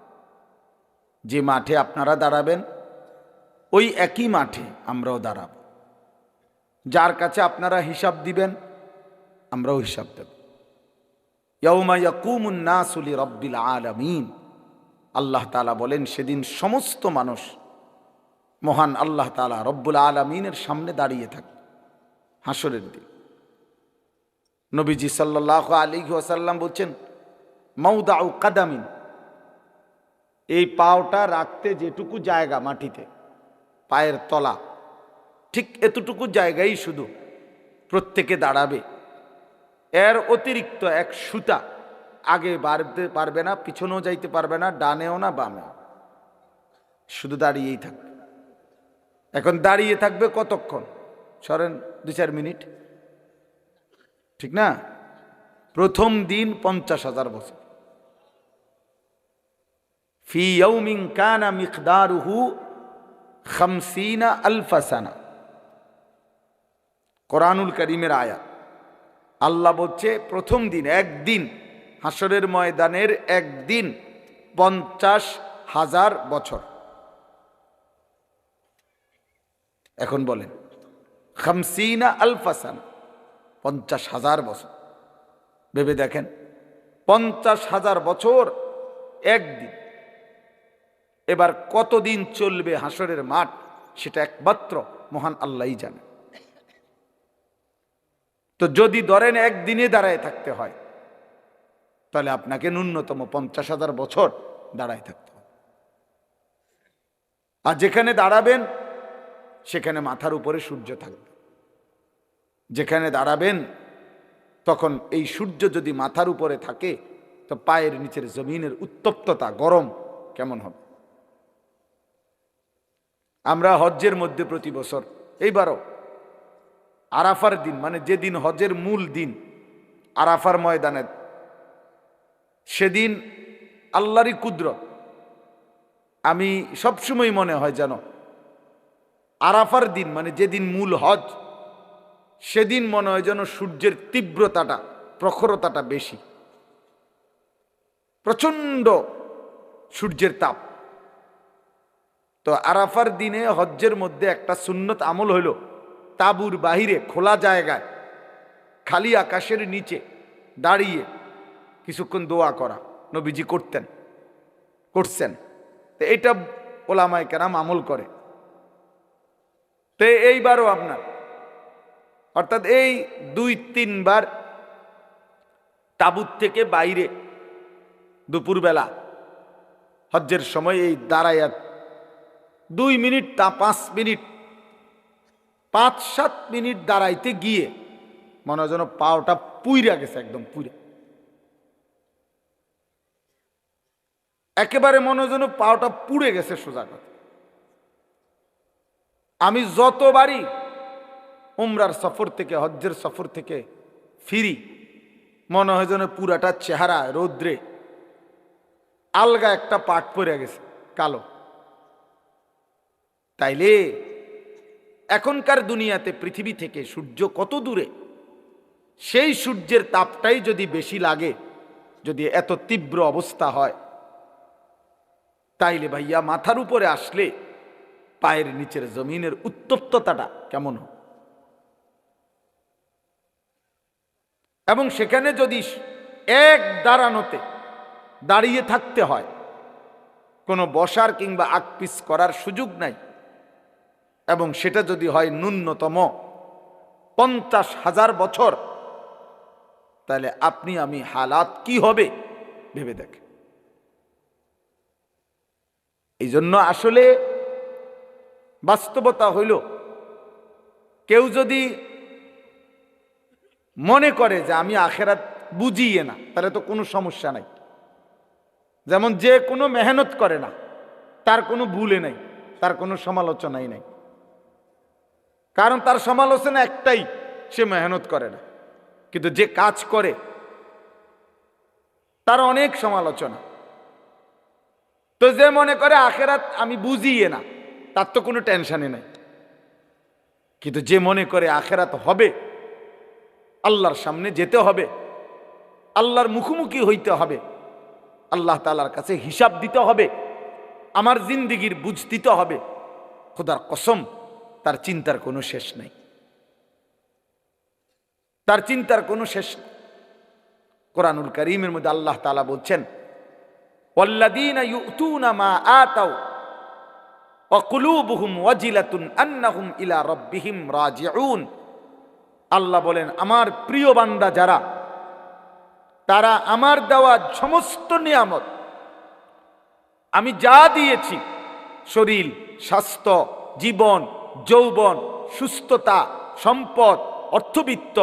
[SPEAKER 1] যে মাঠে আপনারা দাঁড়াবেন ওই একই মাঠে আমরাও দাঁড়াব, যার কাছে আপনারা হিসাব দিবেন আমরাও হিসাব দেব। ইয়াউমা ইয়াকুমুন নাসু লিরাব্বিল আলামিন, আল্লাহ তাআলা বলেন সেদিন সমস্ত মানুষ মহান আল্লাহ তাআলা রব্বুল আলামিনের সামনে দাঁড়িয়ে থাকবে হাসরের দিন। নবীজি সাল্লাল্লাহু আলাইহি ওয়াসাল্লাম বলছেন মাউদাউ কাদামিন, এই পাওটা রাখতে যেটুকু জায়গা মাটিতে, পায়ের তলা ঠিক এতটুকু জায়গায় শুধু প্রত্যেকে দাঁড়াবে, এর অতিরিক্ত 1 সুতা আগে বাড়তে পারবে না, পিছনেও যাইতে পারবে না, ডানেও না বামেও, শুধু দাঁড়িয়েই থাকবে। এখন দাঁড়িয়ে থাকবে কতক্ষণ? সরেন 2-4 মিনিট, ঠিক না? প্রথম দিন 50,000 বছর। ফি ইয়াউমিন কানা মিকদারুহু 50,000 সানা, কোরআনুল কারীমের আয়াত। আল্লাহ বলছে প্রথম দিন, একদিন, হাসরের ময়দানের একদিন 50,000 বছর। এখন বলেন 50,000 সানা, 50,000 বছর, ভেবে দেখেন 50,000 বছর একদিন। এবার কতদিন চলবে হাসরের মাঠ, সেটা একমাত্র মহান আল্লাহই জানে। তো যদি ধরেন একদিনে দাঁড়ায় থাকতে হয়, তাহলে আপনাকে ন্যূনতম 50,000 বছর দাঁড়ায় থাকতে হবে। আর যেখানে দাঁড়াবেন সেখানে মাথার উপরে সূর্য থাকবে, যেখানে দাঁড়াবেন তখন এই সূর্য যদি মাথার উপরে থাকে তো পায়ের নিচের জমিনের উত্তপ্ততা, গরম কেমন হবে? আমরা হজ্জের মধ্যে প্রতি বছর, এইবারও আরাফার দিন, মানে যেদিন হজের মূল দিন, আরাফার ময়দানে, সেদিন আল্লাহরই কুদরত, আমি সবসময় মনে হয় যেন আরাফার দিন, মানে যেদিন মূল হজ, সেদিন মনে হয় যেন সূর্যের তীব্রতাটা, প্রখরতাটা বেশি, প্রচণ্ড সূর্যের তাপ। তো আরাফার দিনে হজ্জের মধ্যে একটা সুন্নত আমল হইল তাবুর বাহিরে খোলা জায়গায় খালি আকাশের নিচে দাঁড়িয়ে কিছুক্ষণ দোয়া করা। নবীজি করতেন, করছেন। তো এটা ওলামায়ে কেরাম আমল করে। তো এইবারও আপনার অর্থাৎ এই 2-3 বার তাবুত থেকে বাইরে দুপুরবেলা হজ্জের সময় এই দাঁড়াইয়া 2 মিনিট 5 মিনিট 5-7 মিনিট দাঁড়াইতে গিয়ে মনে হয় যেন পাওটা পুইরা গেছে, একদম পুইরা, একেবারে মনে হয় যেন পাওটা পুড়ে গেছে। সোজা কথা, আমি যতবারই উমরার সফর থেকে হজ্জের সফর থেকে ফিরি মনে হয় যেন পুরাটা চেহারা রৌদ্রে আলগা একটা পাট পড়ে গেছে, কালো। তাইলে এখনকার দুনিয়াতে পৃথিবী থেকে সূর্য কত দূরে, সেই সূর্যের তাপটাই যদি বেশি লাগে, যদি এত তীব্র অবস্থা হয়, তাইলে ভাইয়া মাথার উপরে আসলে পায়ের নিচের জমিনের উত্তপ্ততাটা কেমন হয়? এবং সেখানে যদি এক দাঁড়ানোতে দাঁড়িয়ে থাকতে হয়, কোনো বসার কিংবা আকপিস করার সুযোগ নাই, এবং সেটা যদি হয় ন্যূনতম 50,000 বছর, তাহলে আপনি আমি হালাত কি হবে ভেবে দেখেন। এই জন্য আসলে বাস্তবতা হইল, কেউ যদি মনে করে যে আমি আখেরাত বুঝিয়ে না, তাহলে তো কোনো সমস্যা নাই। যেমন যে কোনো মেহনত করে না, তার কোনো ভুলে নাই, তার কোনো সমালোচনাই নাই। কারণ তার সমালোচনা একটাই, সে মেহনত করে না। কিন্তু যে কাজ করে তার অনেক সমালোচনা। তো যে মনে করে আখেরাত আমি বুঝিয়ে না, তার তো কোনো টেনশনই নাই। কিন্তু যে মনে করে আখেরাত হবে, আল্লাহর সামনে যেতে হবে, আল্লাহর মুখোমুখি হইতে হবে, আল্লাহ তাআলার কাছে হিসাব দিতে হবে, আমার জিন্দিগির বুঝ দিতে হবে, খোদার কসম তার চিন্তার কোনো শেষ নাই, তার চিন্তার কোনো শেষ নেই। কোরআনুল কারীমের মধ্যে আল্লাহ তাআলা বলছেন, ওয়াল্লাযীনা ইউতুনা মা আতাউ ওয়া কুলুবুহুম ওয়াজিলাতুন আন্নাহুম ইলা রাব্বিহিম রাজিউন। আল্লাহ বলেন, আমার প্রিয় বান্দা যারা, তারা আমার দেওয়া সমস্ত নিয়ামত, আমি যা দিয়েছি, শরীর, স্বাস্থ্য, জীবন, যৌবন, সুস্থতা, সম্পদ, অর্থবিত্ত,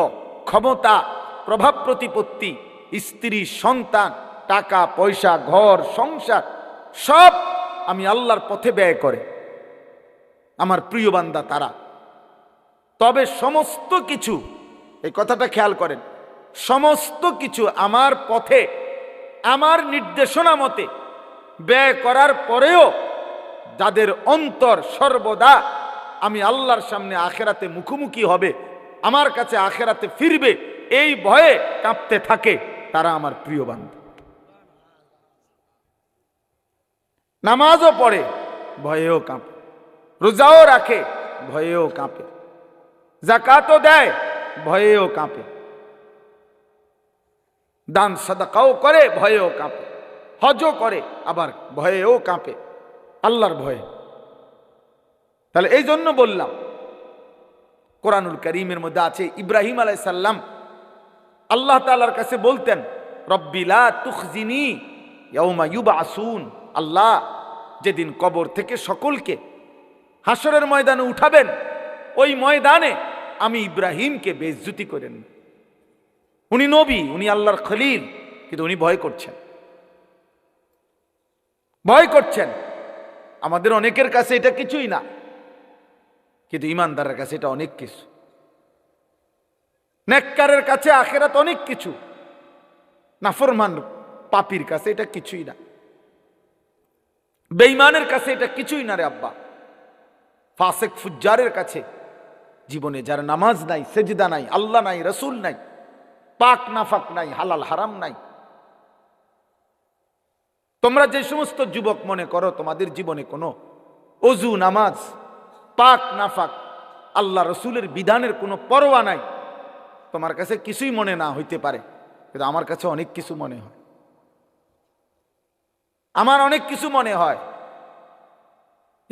[SPEAKER 1] ক্ষমতা, প্রভাব প্রতিপত্তি, স্ত্রী, সন্তান, টাকা পয়সা, ঘর সংসার, সব আমি আল্লাহর পথে ব্যয় করে আমার প্রিয় বান্দা তারা। তবে সমস্ত কিছু, এই কথাটা খেয়াল করেন, সমস্ত কিছু আমার পথে আমার নির্দেশনা মতে ব্যয় করার পরেও যাদের অন্তর সর্বদা আমি আল্লাহর সামনে আখেরাতে মুখোমুখি হবে, আমার কাছে আখেরাতে ফিরবে, এই ভয়ে কাঁপতে থাকে, তারা আমার প্রিয় বান্দা। নামাজও পড়ে, ভয়েও কাঁপে, রোজাও রাখে, ভয়েও কাঁপে, যাকাতও দেয়, ভয়েও কাঁপে, দান সাদাকাও করে, ভয়েও কাঁপে, হজও করে, আবার ভয়েও কাঁপে, আল্লাহর ভয়ে। তাহলে এই জন্য বললাম, কোরআনুল কারীমের মধ্যে আছে, ইব্রাহিম আলাইহিস সালাম আল্লাহ তাআলার কাছে বলতেন, রব্বি লা তুখজিনি ইয়াউমা ইউবআসুন। আল্লাহ যেদিন কবর থেকে সকলকে হাসরের ময়দানে উঠাবেন, ওই ময়দানে আমি ইব্রাহিমকে বেইজ্জতি করেন। উনি নবী, উনি আল্লাহর খলিল, কিন্তু উনি ভয় করছেন, ভয় করছেন। আমাদের অনেকের কাছে এটা কিছুই না, কিন্তু ইমানদারের কাছে এটা অনেক কিছু। নেককারের কাছে আখেরাত অনেক কিছু, নাফরমান পাপীর কাছে এটা কিছুই না, বেঈমানের কাছে এটা কিছুই না রে আব্বা। ফাসিক ফুজ্জারের কাছে জীবনে যার নামাজ নাই, সেজদা নাই, আল্লাহ নাই, রসুল নাই, পাক নাফাক নাই, হালাল হারাম নাই। তোমরা যে সমস্ত যুবক মনে করো তোমাদের জীবনে কোনো ওযু, নামাজ, পাক নাফাক, আল্লাহ রসুলের বিধানের কোনো পরোয়া নাই, তোমার কাছে কিছুই মনে না হইতে পারে, কিন্তু আমার কাছে অনেক কিছু মনে হয়। আমার অনেক কিছু মনে হয়।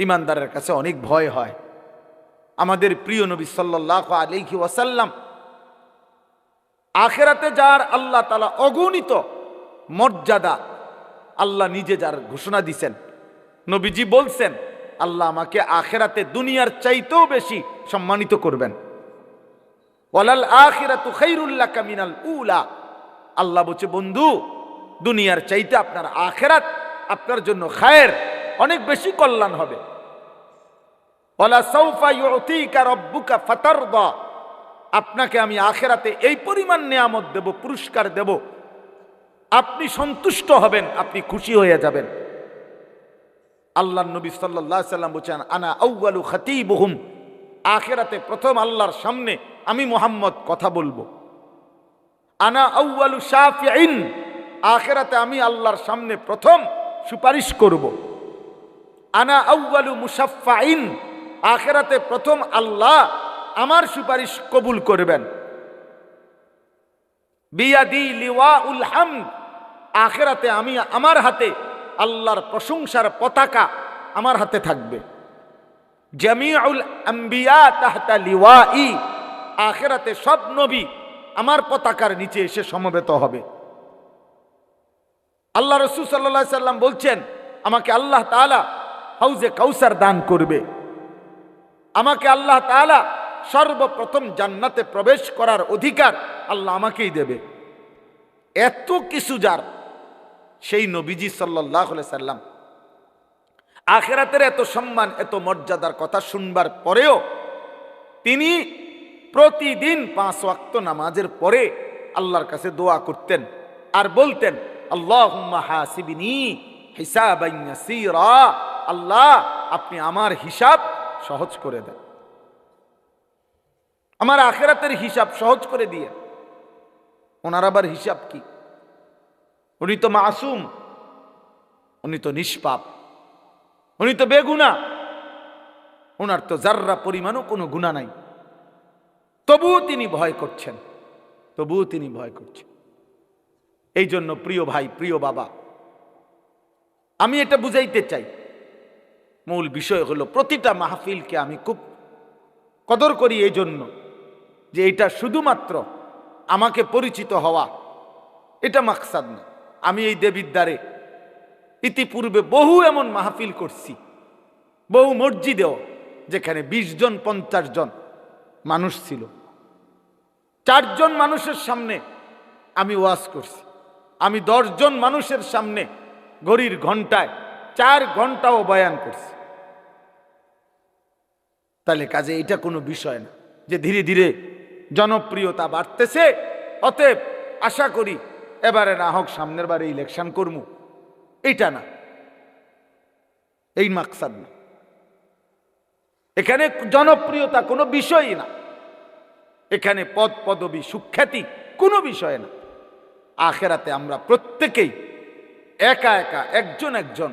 [SPEAKER 1] ইমানদারের কাছে অনেক ভয় হয়। আমাদের প্রিয় নবী সাল্লাল্লাহু আলাইহি ওয়াসাল্লাম আখিরাতে যার আল্লাহ তাআলা অগণিত মর্যাদা আল্লাহ নিজে যার ঘোষণা দিয়েছেন, নবীজি বলছেন আল্লাহ আমাকে আখিরাতে দুনিয়ার চাইতেও বেশি সম্মানিত করবেন। ওয়ালাল আখিরাতু খায়রুল লাকা মিনাল উলা। আল্লাহ বলছে বন্ধু, দুনিয়ার চাইতে আপনার আখিরাত আপনার জন্য খায়ের, অনেক বেশি কল্যাণ হবে। ওয়ালা সাউফা ইউতিকা রাব্বুকা ফাতারদা। আপনাকে আমি আখিরাতে এই পরিমাণ নিয়ামত দেব, পুরস্কার দেব, আপনি সন্তুষ্ট হবেন, আপনি খুশি হয়ে যাবেন। আল্লাহর নবী সাল্লাল্লাহু আলাইহি সাল্লাম বলেন আনা আউয়ালু খাতীবুহুম। আখিরাতে প্রথম আল্লাহর সামনে আমি মুহাম্মদ কথা বলবো। আনা আউয়ালু শাফিঈন। আখিরাতে আমি আল্লাহর সামনে প্রথম সুপারিশ করব। আনা আউয়ালু মুশাফফাইন। আখিরাতে প্রথম আল্লাহ আমার সুপারিশ কবুল করবেন। বিয়াদি লিওয়াউল হামদ। আখিরাতে আমি আমার হাতে আল্লাহর প্রশংসার পতাকা আমার হাতে থাকবে। জামিউল আম্বিয়া তাহতা লিওয়াই। আখিরাতে সব নবী আমার পতাকার নিচে এসে সমবেত হবে। আল্লাহ রাসূল সাল্লাল্লাহু আলাইহি সাল্লাম বলছেন আমাকে আল্লাহ তাআলা হাউজে কাউসার দান করবে। আমাকে আল্লাহ তাআলা সর্বপ্রথম জান্নাতে প্রবেশ করার অধিকার আল্লাহ আমাকেই দেবে। এত কিছু যার, সেই নবীজি সাল্লাল্লাহু আলাইহি সাল্লাম আখিরাতের এত সম্মান, এত মর্যাদার কথা শুনবার পরেও তিনি প্রতিদিন 5 ওয়াক্ত নামাজের পরে আল্লাহর কাছে দোয়া করতেন আর বলতেন আল্লাহুম্মা হাসিবনি হিসাবান ইয়াসীরা। আল্লাহ আপনি আমার হিসাব সহজ করে দেন, আমার আখিরাতের হিসাব সহজ করে দিয়ে। ওনার আবার হিসাব কি? উনি তো মাসুম, উনি তো নিষ্পাপ, উনি তো বেগুনা, ওনার তো জাররা পরিমাণও কোনো গুনাহ নাই। তবুও তিনি ভয় করছেন, তবুও তিনি ভয় করছেন। এই জন্য প্রিয় ভাই, প্রিয় বাবা, আমি এটা বুঝাইতে চাই, মূল বিষয় হলো প্রতিটা মাহফিলকে আমি খুব কদর করি এই জন্য যে এটা শুধুমাত্র আমাকে পরিচিত হওয়া, এটা মাকসাদ না। আমি এই দেবিদ্বারে ইতিপূর্বে বহু এমন মাহফিল করছি, বহু মসজিদেও, যেখানে 20 জন 50 জন মানুষ ছিল। 4 জন মানুষের সামনে আমি ওয়াজ করছি। আমি 10 জন মানুষের সামনে ঘড়ির ঘন্টায় 4 ঘন্টাও বয়ান করছি। তাহলে কাজে এটা কোনো বিষয় না যে ধীরে ধীরে জনপ্রিয়তা বাড়তেছে, অতএব আশা করি এবারে না হোক সামনের বারে ইলেকশন করবো, এটা না, এই মাকসাদ না। এখানে জনপ্রিয়তা কোনো বিষয়ই না, এখানে পদ পদবী সুখ্যাতি কোনো বিষয় না। আখিরাতে আমরা প্রত্যেকেই একা একা একজন একজন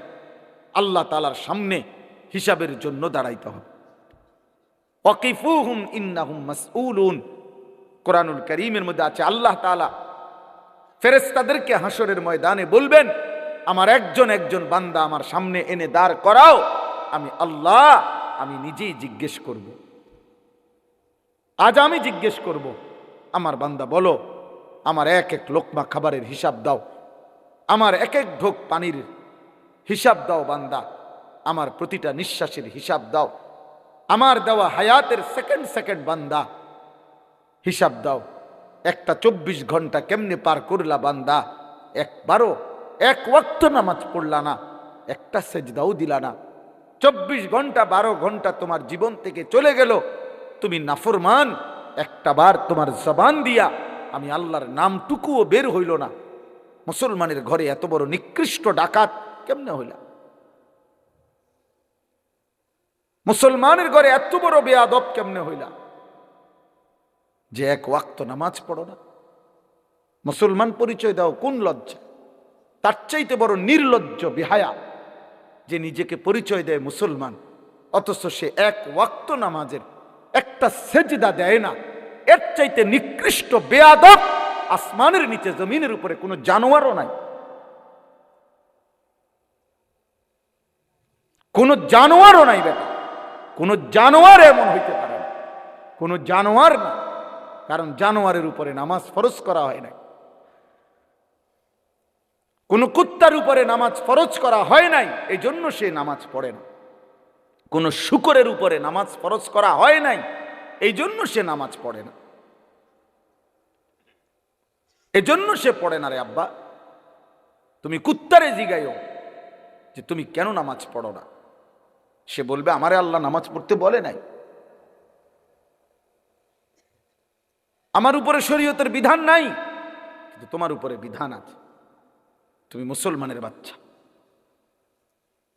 [SPEAKER 1] আল্লাহ তাআলার সামনে হিসাবের জন্য দাঁড়াইতে হবে। ওয়াকিফুহুম ইন্নাহুম মাসউলুন। কোরআনুল কারীমের মধ্যে আছে আল্লাহ তাআলা ফেরেশতাদেরকে হাসরের ময়দানে বলবেন আমার একজন একজন বান্দা আমার সামনে এনে দাঁড় করাও, আমি আল্লাহ আমি নিজেই জিজ্ঞেস করব। আজ আমি জিজ্ঞেস করব, আমার বান্দা বলো আমার এক এক লোকমা খাবারের হিসাব দাও, আমার এক এক ঢোক পানির হিসাব দাও বান্দা, আমার প্রতিটা নিঃশ্বাসের হিসাব দাও, আমার দেওয়া হায়াতের সেকেন্ড সেকেন্ড বান্দা হিসাব দাও। একটা 24 ঘন্টা কেমনে পার করলা বান্দা, একবারও এক ওয়াক্ত নামাজ পড়লা না, একটা সেজদাও দিলা না। 24 ঘন্টা 12 ঘন্টা তোমার জীবন থেকে চলে গেল, তুমি নাফরমান, একটা বার তোমার জবান দিয়া আমি আল্লাহর নামটুকুও বের হইল না। মুসলমানের ঘরে এত বড় নিকৃষ্ট ডাকাত কেমনে হইলা? মুসলমানের ঘরে এত বড় বেয়াদব কেমনে হইলা যে এক ওয়াক্ত নামাজ পড়ো না? মুসলমান পরিচয় দাও কোন লজ্জা? তার চাইতে বড় নির্লজ্জ বেহায়া যে নিজেকে পরিচয় দেয় মুসলমান, অথচ সে এক ওয়াক্ত নামাজের একটা সেজদা দেয় না। এর চাইতে নিকৃষ্ট বেয়াদব আসমানের নিচে জমিনের উপরে কোনো জানোয়ারও নাই। কোনো জানোয়ারও নাই বেটা, কোনো জানোয়ার এমন হইতে পারে না, কোনো জানোয়ার না। কারণ জানোয়ারের উপরে নামাজ ফরজ করা হয় নাই, কোন কুত্তার উপরে নামাজ ফরজ করা হয় নাই, এই জন্য সে নামাজ পড়ে না। কোন শূকরের উপরে নামাজ ফরজ করা হয় নাই, এই জন্য সে নামাজ পড়ে না, এজন্য সে পড়ে না। রে আব্বা, তুমি কুত্তারে জিগাইও যে তুমি কেন নামাজ পড়ো না, সে বলবে আমারে আল্লাহ নামাজ পড়তে বলে নাই, আমার উপরে শরীয়তের বিধান নাই, কিন্তু তোমার উপরে বিধান আছে। তুমি মুসলমানের বাচ্চা,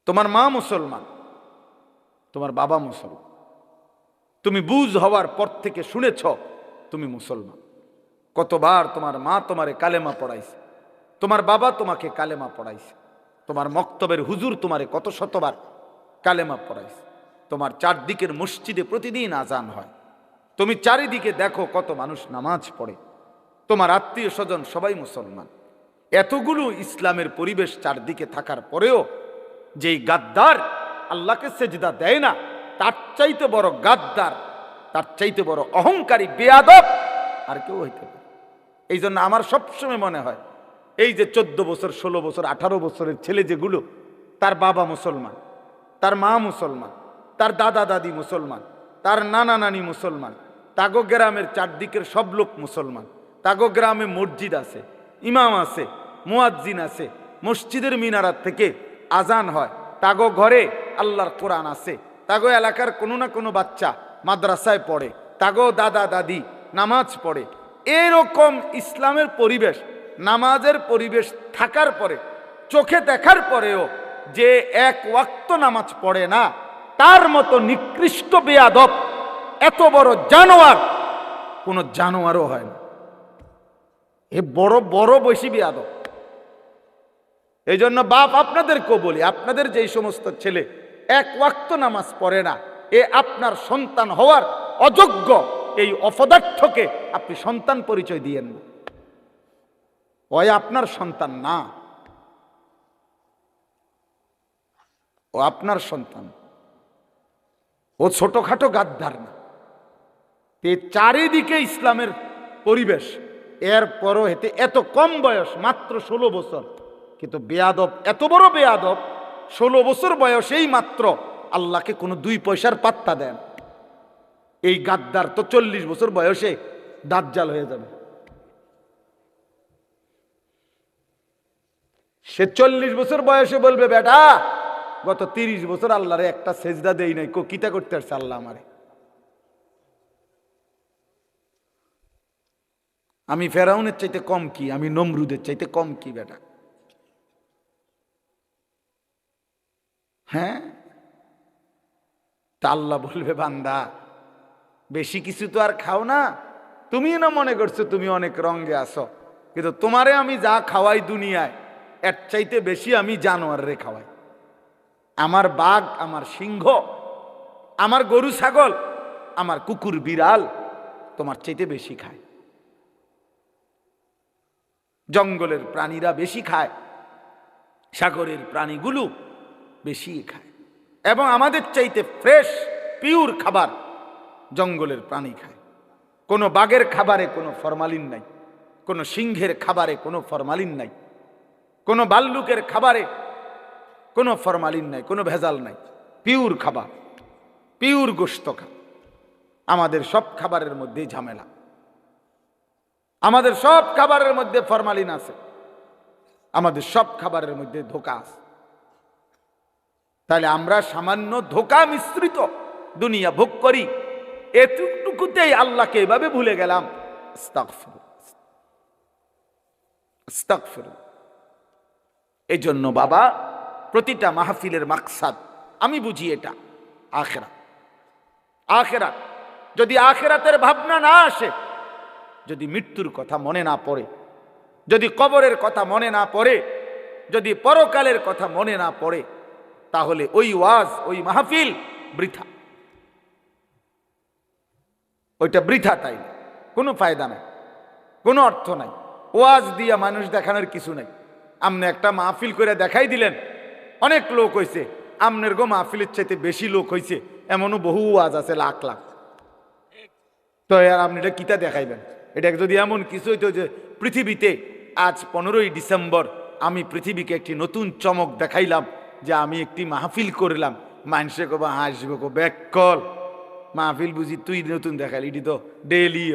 [SPEAKER 1] তোমার মা মুসলমান, তোমার বাবা মুসলমান, তুমি বুঝ হওয়ার পর থেকে শুনেছ তুমি মুসলমান। কতবার তোমার মা তোমারে কালেমা পড়াইছে, তোমার বাবা তোমাকে কালেমা পড়াইছে, তোমার মক্তবের হুজুর তোমারে কত শতবার কালেমা পড়াইছে, তোমার চারদিকের মসজিদে প্রতিদিন আজান হয়, তুমি চারিদিকে দেখো কত মানুষ নামাজ পড়ে, তোমার আত্মীয় স্বজন সবাই মুসলমান। এতগুলো ইসলামের পরিবেশ চারদিকে থাকার পরেও যেই গাদ্দার আল্লাহকে সেজদা দেয় না, তার চাইতে বড় গাদ্দার, তার চাইতে বড় অহংকারী বেয়াদব আর কেউ হইতে পারে। এই জন্য আমার সবসময় মনে হয় এই যে 14 বছর 16 বছর 18 বছরের ছেলে যেগুলো, তার বাবা মুসলমান, তার মা মুসলমান, তার দাদা দাদি মুসলমান, তার নানা নানি মুসলমান, তাগো গ্রামের চারদিকের সব লোক মুসলমান, তাগো গ্রামে মসজিদ আছে, ইমাম আছে, মুয়াজ্জিন আছে, মসজিদের মিনারাত থেকে আজান হয়, তাগো ঘরে আল্লাহর কোরআন আছে, তাগো এলাকার কোনো না কোনো বাচ্চা মাদ্রাসায় পড়ে, তাগো দাদা দাদি নামাজ পড়ে। এরকম ইসলামের পরিবেশ, নামাজের পরিবেশ থাকার পরে, চোখে দেখার পরেও যে এক ওয়াক্ত নামাজ পড়ে না, তার মতো নিকৃষ্ট বেয়াদব, এত বড় জানোয়ার কোন জানোয়ারও হয় না। এ বড় বড় বেশি বেয়াদব। এই জন্য বাপ আপনাদেরকেও বলি, আপনাদের যেই সমস্ত ছেলে এক ওয়াক্ত নামাজ পড়ে না, এ আপনার সন্তান হওয়ার অযোগ্য। এই অপদার্থকে আপনি সন্তান পরিচয় দিয়েন না, ওই আপনার সন্তান না, ও আপনার সন্তান, ও ছোটখাটো গাদ্দার না। চারিদিকে ইসলামের পরিবেশ, এরপরও হেতে এত কম বয়স, মাত্র 16 বছর, কিন্তু বেয়াদব, এত বড় বেয়াদব, 16 বছর বয়সেই মাত্র আল্লাহকে কোনো 2 পয়সার পাত্তা দেন। এই গাদ্দার তো 40 বছর বয়সে দাজ্জাল হয়ে যাবে। সে 40 বছর বয়সে বলবে বেটা গত 30 বছর আল্লাহরে একটা সেজদা দেই নাই, কিতা করতে আসছে আল্লাহ আমারে, আমি ফেরাউনের চাইতে কম কি, আমি নমরুদের চাইতে কম কি বেটা? হ্যাঁ, তা আল্লাহ বলবে বান্দা বেশি কিছু তো আর খাও না, তুমি না মনে করছো তুমি অনেক রঙে আসো, কিন্তু তোমারে আমি যা খাওয়াই দুনিয়ায় এর চাইতে বেশি আমি জানোয়ারে খাওয়াই। আমার বাঘ, আমার সিংহ, আমার গরু ছাগল, আমার কুকুর বিড়াল তোমার চাইতে বেশি খায়। জঙ্গলের প্রাণীরা বেশি খায়, সাগরের প্রাণীগুলো বেশি খায়, এবং আমাদের চাইতে ফ্রেশ পিওর খাবার জঙ্গলের প্রাণী খায়। কোনো বাঘের খাবারে কোনো ফরমালিন নাই, কোনো সিংহের খাবারে কোনো ফরমালিন নাই, কোনো ভাল্লুকের খাবারে কোনো ফরমালিন নাই, কোনো ভেজাল নাই, পিওর খাবার, পিওর গোশত খা। আমাদের সব খাবারের মধ্যেই ঝামেলা, আমাদের সব খাবারের মধ্যে ফরমালিন আছে, আমাদের সব খাবারের মধ্যে ধোঁকা আছে। তাহলে আমরা সামান্য ধোঁকা মিশ্রিত দুনিয়া ভোগ করি, এতটুকুতেই আল্লাহকে এভাবে ভুলে গেলাম। আস্তাগফিরুল্লাহ। এই জন্য বাবা, প্রতিটা মাহফিলের মাকসাদ আমি বুঝি এটা আখিরাত। আখিরাত যদি আখিরাতের ভাবনা না আসে, যদি মৃত্যুর কথা মনে না পড়ে, যদি কবরের কথা মনে না পড়ে, যদি পরকালের কথা মনে না পড়ে, তাহলে ওই ওয়াজ, ওই মাহফিল বৃথা, ওইটা বৃথা, তাই কোনো ফায়দা নাই, কোনো অর্থ নাই। ওয়াজ দিয়া মানুষ দেখানোর কিছু নাই। আপনি একটা মাহফিল করে দেখাই দিলেন, অনেক লোক হয়েছে, আমনের গো মাহফিলের চাইতে বেশি লোক হয়েছে, এমনও বহু ওয়াজ আছে লাখ লাখ। তো আর আপনি এটা কিতা দেখাইবেন? এটা যদি এমন কিছু হইতো যে পৃথিবীতে আজ 15ই ডিসেম্বর আমি পৃথিবীকে একটি নতুন চমক দেখাইলাম যে আমি একটি মাহফিল করলাম, মানুষে কব হাসবে, কো ব্যাকল মাহফিল বুঝি তুই নতুন দেখাইলি, এটি তো ডেইলি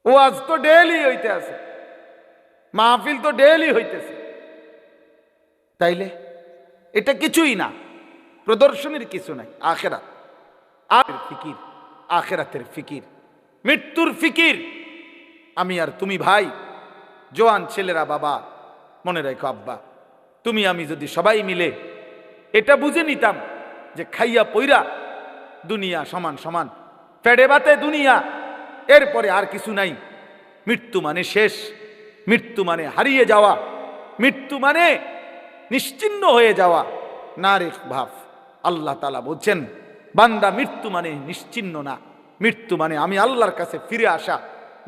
[SPEAKER 1] ওয়াজ তো ডেইলি হইতে আছে, মাহফিল তো ডেইলি হইতেছে। তাইলে এটা কিছুই না, প্রদর্শনীর কিছু নাই। আখেরাত আর ফিকির, আখেরাতের ফিকির, মৃত্যুর ফিকির। আমি আর তুমি ভাই, জোয়ান ছেলেরা বাবা, মনে রেখো আব্বা, তুমি আমি যদি সবাই মিলে এটা বুঝে নিতাম যে খাইয়া পইরা দুনিয়া সমান সমান, ফেডে বাতে দুনিয়া, এরপরে আর কিছু নাই। মৃত্যু মানে শেষ, মৃত্যু মানে হারিয়ে যাওয়া, মৃত্যু মানে নিশ্চিহ্ন হয়ে যাওয়া। না রে ভাব, আল্লাহ তাআলা বলছেন বান্দা মৃত্যু মানে নিশ্চিহ্ন না, মৃত্যু মানে আমি আল্লাহর কাছে ফিরে আসা,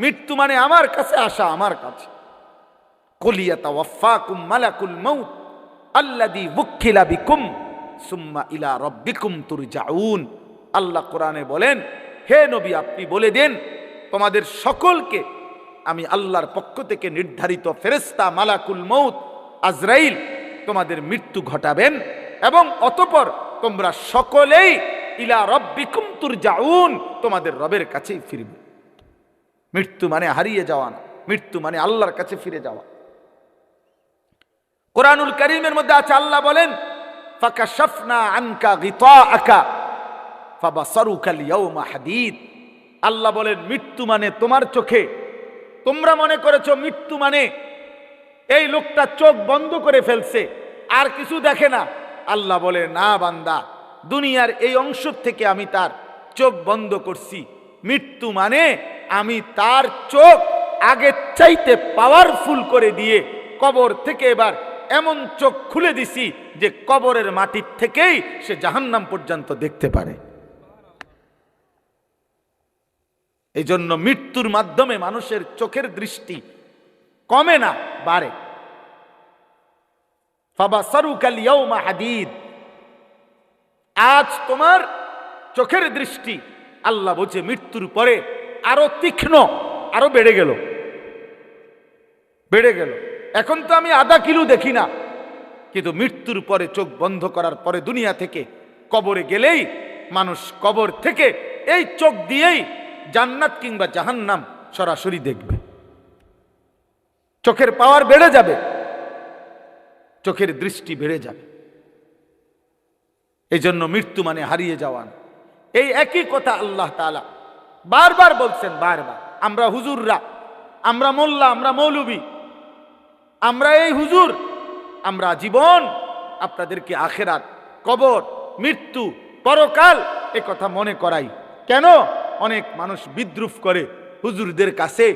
[SPEAKER 1] মৃত্যু মানে আমার কাছে আসা, আমার কাছে। কুল ইয়াতাওয়াফাকুম মালাকুল মাউত আল্লাযী ওয়াক্কিলা বিকুম সুম্মা ইলা রাব্বিকুম তুরজাউন। আল্লাহ কোরআনে বলেন, হে নবী আপনি বলে দেন তোমাদের সকলকে আমি আল্লাহর পক্ষ থেকে নির্ধারিত ফেরেশতা মালাকুল মউত আজরাইল তোমাদের মৃত্যু ঘটাবেন এবং অতঃপর তোমরা সকলেই ইলা রাব্বিকুম তুরজাউন, তোমাদের রবের কাছেই ফিরবে। মৃত্যু মানে হারিয়ে যাওয়া না, মৃত্যু মানে আল্লাহর কাছে ফিরে যাওয়া। কোরআনুল কারীমের মধ্যে আছে, আল্লাহ বলেন ফাকাশাফনা আনকা গিতাআকা ফাবাসারুকাল ইয়াওমা হাদীদ। আল্লাহ বলেন মৃত্যু মানে তোমার চোখে, তোমরা মনে করেছো মৃত্যু মানে এই লোকটা চোখ বন্ধ করে ফেলছে আর কিছু দেখে না। আল্লাহ বলে না বান্দা, দুনিয়ার এই অংশ থেকে আমি তার চোখ বন্ধ করছি। মৃত্যু মানে আমি তার চোখ আগের চাইতে পাওয়ারফুল করে দিয়ে কবর থেকে এবার এমন চোখ খুলে দিছি যে কবরের মাটির থেকেই সে জাহান্নাম পর্যন্ত দেখতে পারে। এই জন্য মৃত্যুর মাধ্যমে মানুষের চোখের দৃষ্টি কমে না, বাড়ে। ফাবাসারুকাল ইয়াওমা হাদীদ, আজ তোমার চোখের দৃষ্টি আল্লাহ বলছে মৃত্যুর পরে আরো তীক্ষ্ণ, আরো বেড়ে গেল, বেড়ে গেল। এখন তো আমি আধা কিলো দেখি না, কিন্তু মৃত্যুর পরে চোখ বন্ধ করার পরে দুনিয়া থেকে কবরে গেলেই মানুষ কবর থেকে এই চোখ দিয়েই জান্নাত কিংবা জাহান্নাম সরাসরি দেখবে। চোখের পাওয়ার বেড়ে যাবে, চোখের দৃষ্টি বেড়ে যাবে। এই জন্য মৃত্যু মানে হারিয়ে যাওয়া। এই একই কথা আল্লাহ তাআলা বারবার বলছেন, বারবার। আমরা হুজুররা, আমরা মোল্লা, আমরা মৌলবী, আমরা এই হুজুর, আমরা জীবন আপনাদেরকে আখেরাত, কবর, মৃত্যু, পরকাল এ কথা মনে করাই। কেন? অনেক মানুষ বিদ্রুপ করে হুজুরদের কাছে,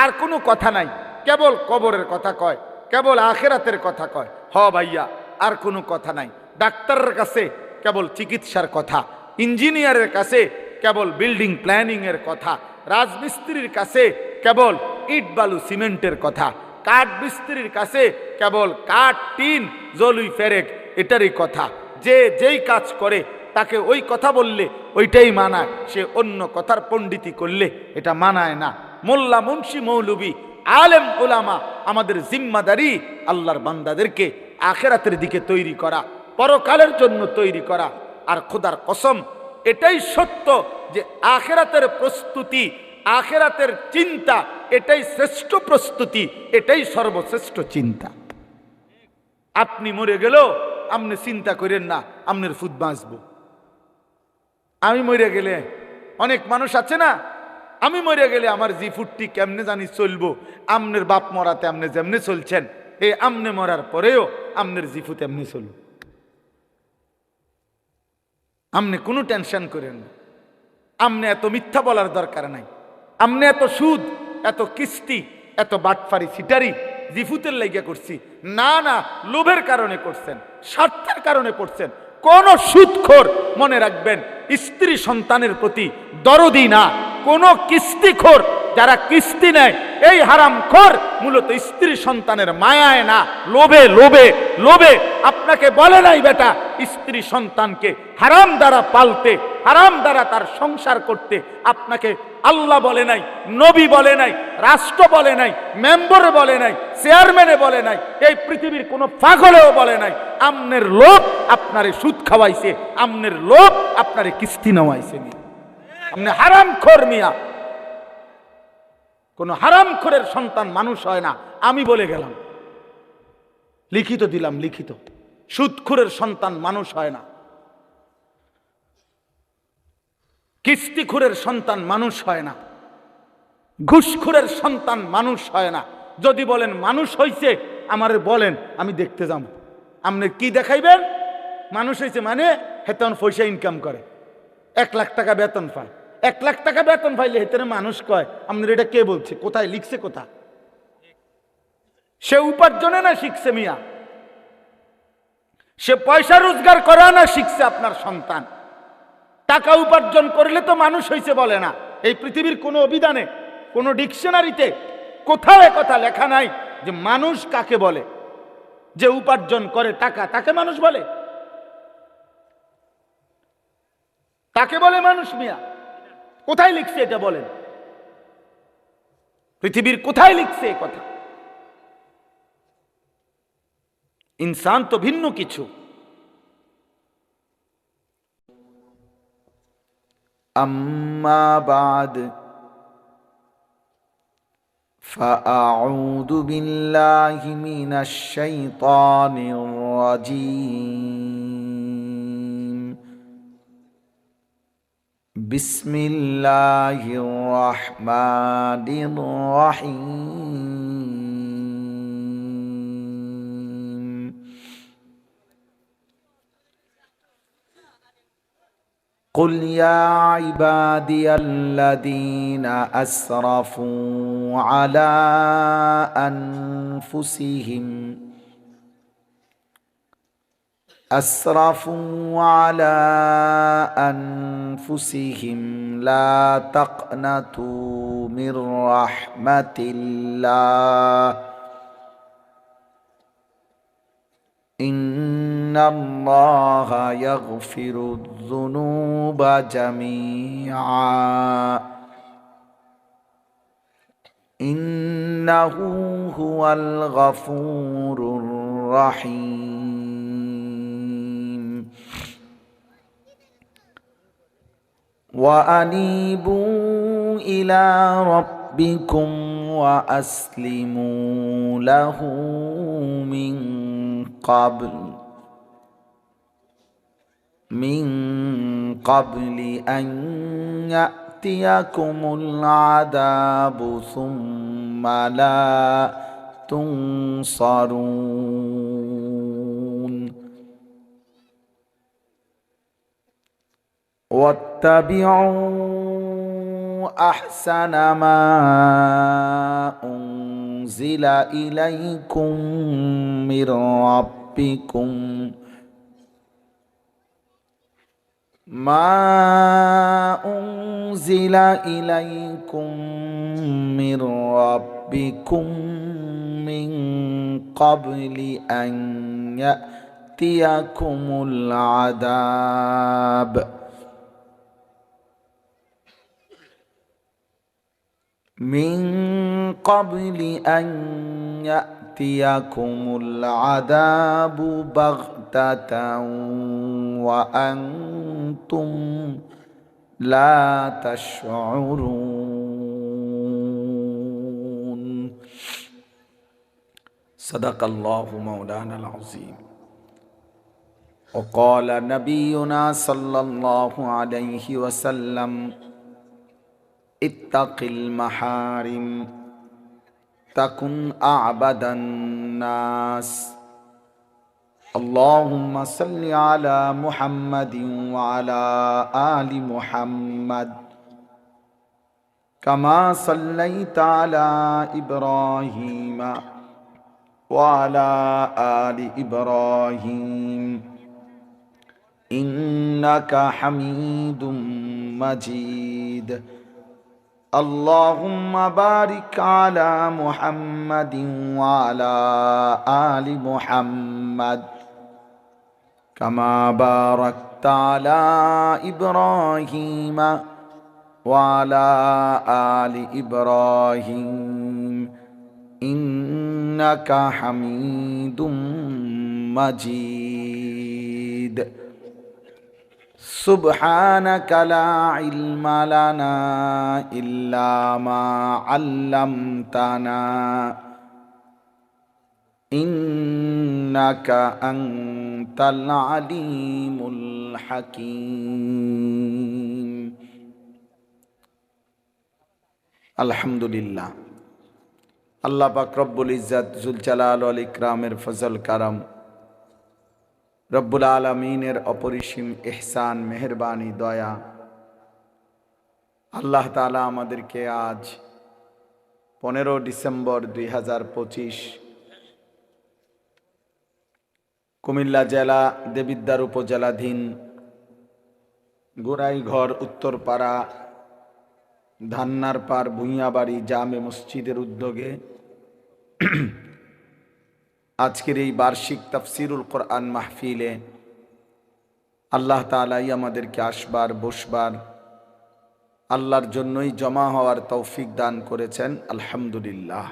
[SPEAKER 1] আর কোনো কথা নাই, কেবল কবরের কথা কয়, কেবল আখেরাতের কথা কয়। হ ভাইয়া, আর কোনো কথা নাই। ডাক্তারের কাছে কেবল চিকিৎসার কথা, ইঞ্জিনিয়ারের কাছে কেবল বিল্ডিং প্ল্যানিং এর কথা, রাজমিস্ত্রির কাছে কেবল ইট বালু সিমেন্টের কথা, কাঠ মিস্ত্রির কাছে কেবল কাঠ, টিন, জলুই, ফেরেক এটারই কথা। যে যেই কাজ করে তাকে ওই কথা বললে ওইটাই মানায়, সে অন্য কথার পণ্ডিতি করলে এটা মানায় না। মোল্লা, মুন্সি, মৌলবী, আলেম, ওলামা, আমাদের জিম্মাদারি আল্লাহর বান্দাদেরকে আখেরাতের দিকে তৈরি করা, পরকালের জন্য তৈরি করা। আর খোদার কসম, এটাই সত্য যে আখেরাতের প্রস্তুতি, আখেরাতের চিন্তা এটাই শ্রেষ্ঠ প্রস্তুতি, এটাই সর্বশ্রেষ্ঠ চিন্তা। আপনি মরে গেলেও আপনি চিন্তা করেন না আপনার ফুট বাঁচবো। আমি মরে গেলে, অনেক মানুষ আছে না, আমি মরে গেলে আমার জি ফুটটি কেমনে জানি চলবো। আমনের বাপ মরাতে আপনি যেমনি চলছেন, এই আমনে মরার পরেও আমনের জিফুত এমনি চলবে। আমনে কোনো টেনশন করেন না, আমনে এত মিথ্যা বলার দরকার নাই, আমনে এত সুদ, এত কিস্তি, এত বাটফারি সিটারি জিফুতের লাইগা করছি না, না, লোভের কারণে করছেন, স্বার্থের কারণে করছেন। কোন সুদখোর মনে রাখবেন স্ত্রী সন্তানের প্রতি দরদি না, কোন কিস্তিখোর যারা কিস্তি নেয় এই হারামখোর মূলত স্ত্রী সন্তানের মায়ায় না, লোভে লোভে লোভে। আপনাকে বলে নাই বেটা স্ত্রী সন্তানকে হারাম দ্বারা পালতে, হারাম দ্বারা তার সংসার করতে। আপনাকে আল্লাহ বলে নাই, নবী বলে নাই, রাষ্ট্র বলে নাই, মেম্বার বলে নাই, চেয়ারম্যানে বলে নাই, এই পৃথিবীর কোনো পাগলেও বলে নাই। আমনের লোভ আপনারে সুদ খাওয়াইছে, আমনের লোভ আপনারে কিস্তি নেওয়াইছে। আপনি হারামখোর মিয়া। কোন হারামখোরের সন্তান মানুষ হয় না, আমি বলে গেলাম, লিখিত দিলাম, লিখিত। সুদখোরের সন্তান মানুষ হয় না, কিস্তিখোরের সন্তান মানুষ হয় না, ঘুষখোরের সন্তান মানুষ হয় না। যদি বলেন মানুষ হইছে, আমারে বলেন, আমি দেখতে যাব। আপনি কি দেখাইবেন মানুষ হয়েছে? মানে হেতন পয়সা ইনকাম করে, 1 লাখ টাকা বেতন পায়। 1 লাখ টাকা বেতন পাইলে হেতনে মানুষ কয়? আপনার এটা কে বলছে? কোথায় লিখছে? কোথা? সে উপার্জনে না শিখছে মিয়া? সে পয়সা রোজগার করা না শিখছে আপনার সন্তান? টাকা উপার্জন করলে তো মানুষ হয়েছে বলে না। এই পৃথিবীর কোনো অভিধানে, কোনো ডিকশনারিতে কোথাও কথা লেখা নাই যে মানুষ কাকে বলে। যে উপার্জন করে টাকা, তাকে মানুষ বলে? তাকে বলে মানুষ মিয়া? কোথায় লিখছে এটা বলেন? পৃথিবীর কোথায় লিখছে এ কথা? ইনসান তো ভিন্ন কিছু। আম্মা বাদ ফাআউযু বিল্লাহি মিনাশ শাইতানির রাজীম। বিসমিল্লাহির রহমানির রহিম। قل يا عبادي الذين أسرفوا على أنفسهم لا تقنطوا من رحمة الله إن الله يغفر الذنوب جميعا إنه هو الغفور الرحيم وأنيبوا إلى ربكم وأسلموا له من قبل أن يأتيكم العذاب ثم لا تنصرون واتبعوا أحسن ما أنزل إليكم من ربكم من قبل أن يأتيكم العذاب بغتة وأنتم لا تشعرون صدق الله مولانا العظيم وقال نبينا صلى الله عليه وسلم اتق المحارم تكن أعبد الناس اللهم صل على محمد وعلى آل محمد كما صليت على إبراهيم وعلى آل إبراهيم إنك حميد مجيد اللهم بارك على محمد وعلى آل محمد كما باركت على إبراهيم وعلى آل إبراهيم إنك حميد مجيد سبحانك لا علم لنا إلا ما علمتنا إنك أنت العليم الحكيم الحمد لله আল্লাহ পাক রব্বুল ইজ্জত জুল জালাল ওয়াল ইকরামের ফজল কারাম রব্বুল আলামিনের অপরিসীম ইহসান মেহেরবানি দয়া আল্লাহ তাআলা আমাদেরকে আজ 15 ডিসেম্বর 2025 কুমিল্লা জেলা দেবিদ্বার উপজেলাধীন গোড়াইঘর উত্তরপাড়া ধান্নারপাড় ভুঁইয়াবাড়ি জামে মসজিদের উদ্যোগে আজকের এই বার্ষিক তাফসিরুল কোরআন মাহফিলে আল্লাহ তাআলাই আমাদেরকে আসবার বসবার আল্লাহর জন্যই জমা হওয়ার তৌফিক দান করেছেন আলহামদুলিল্লাহ।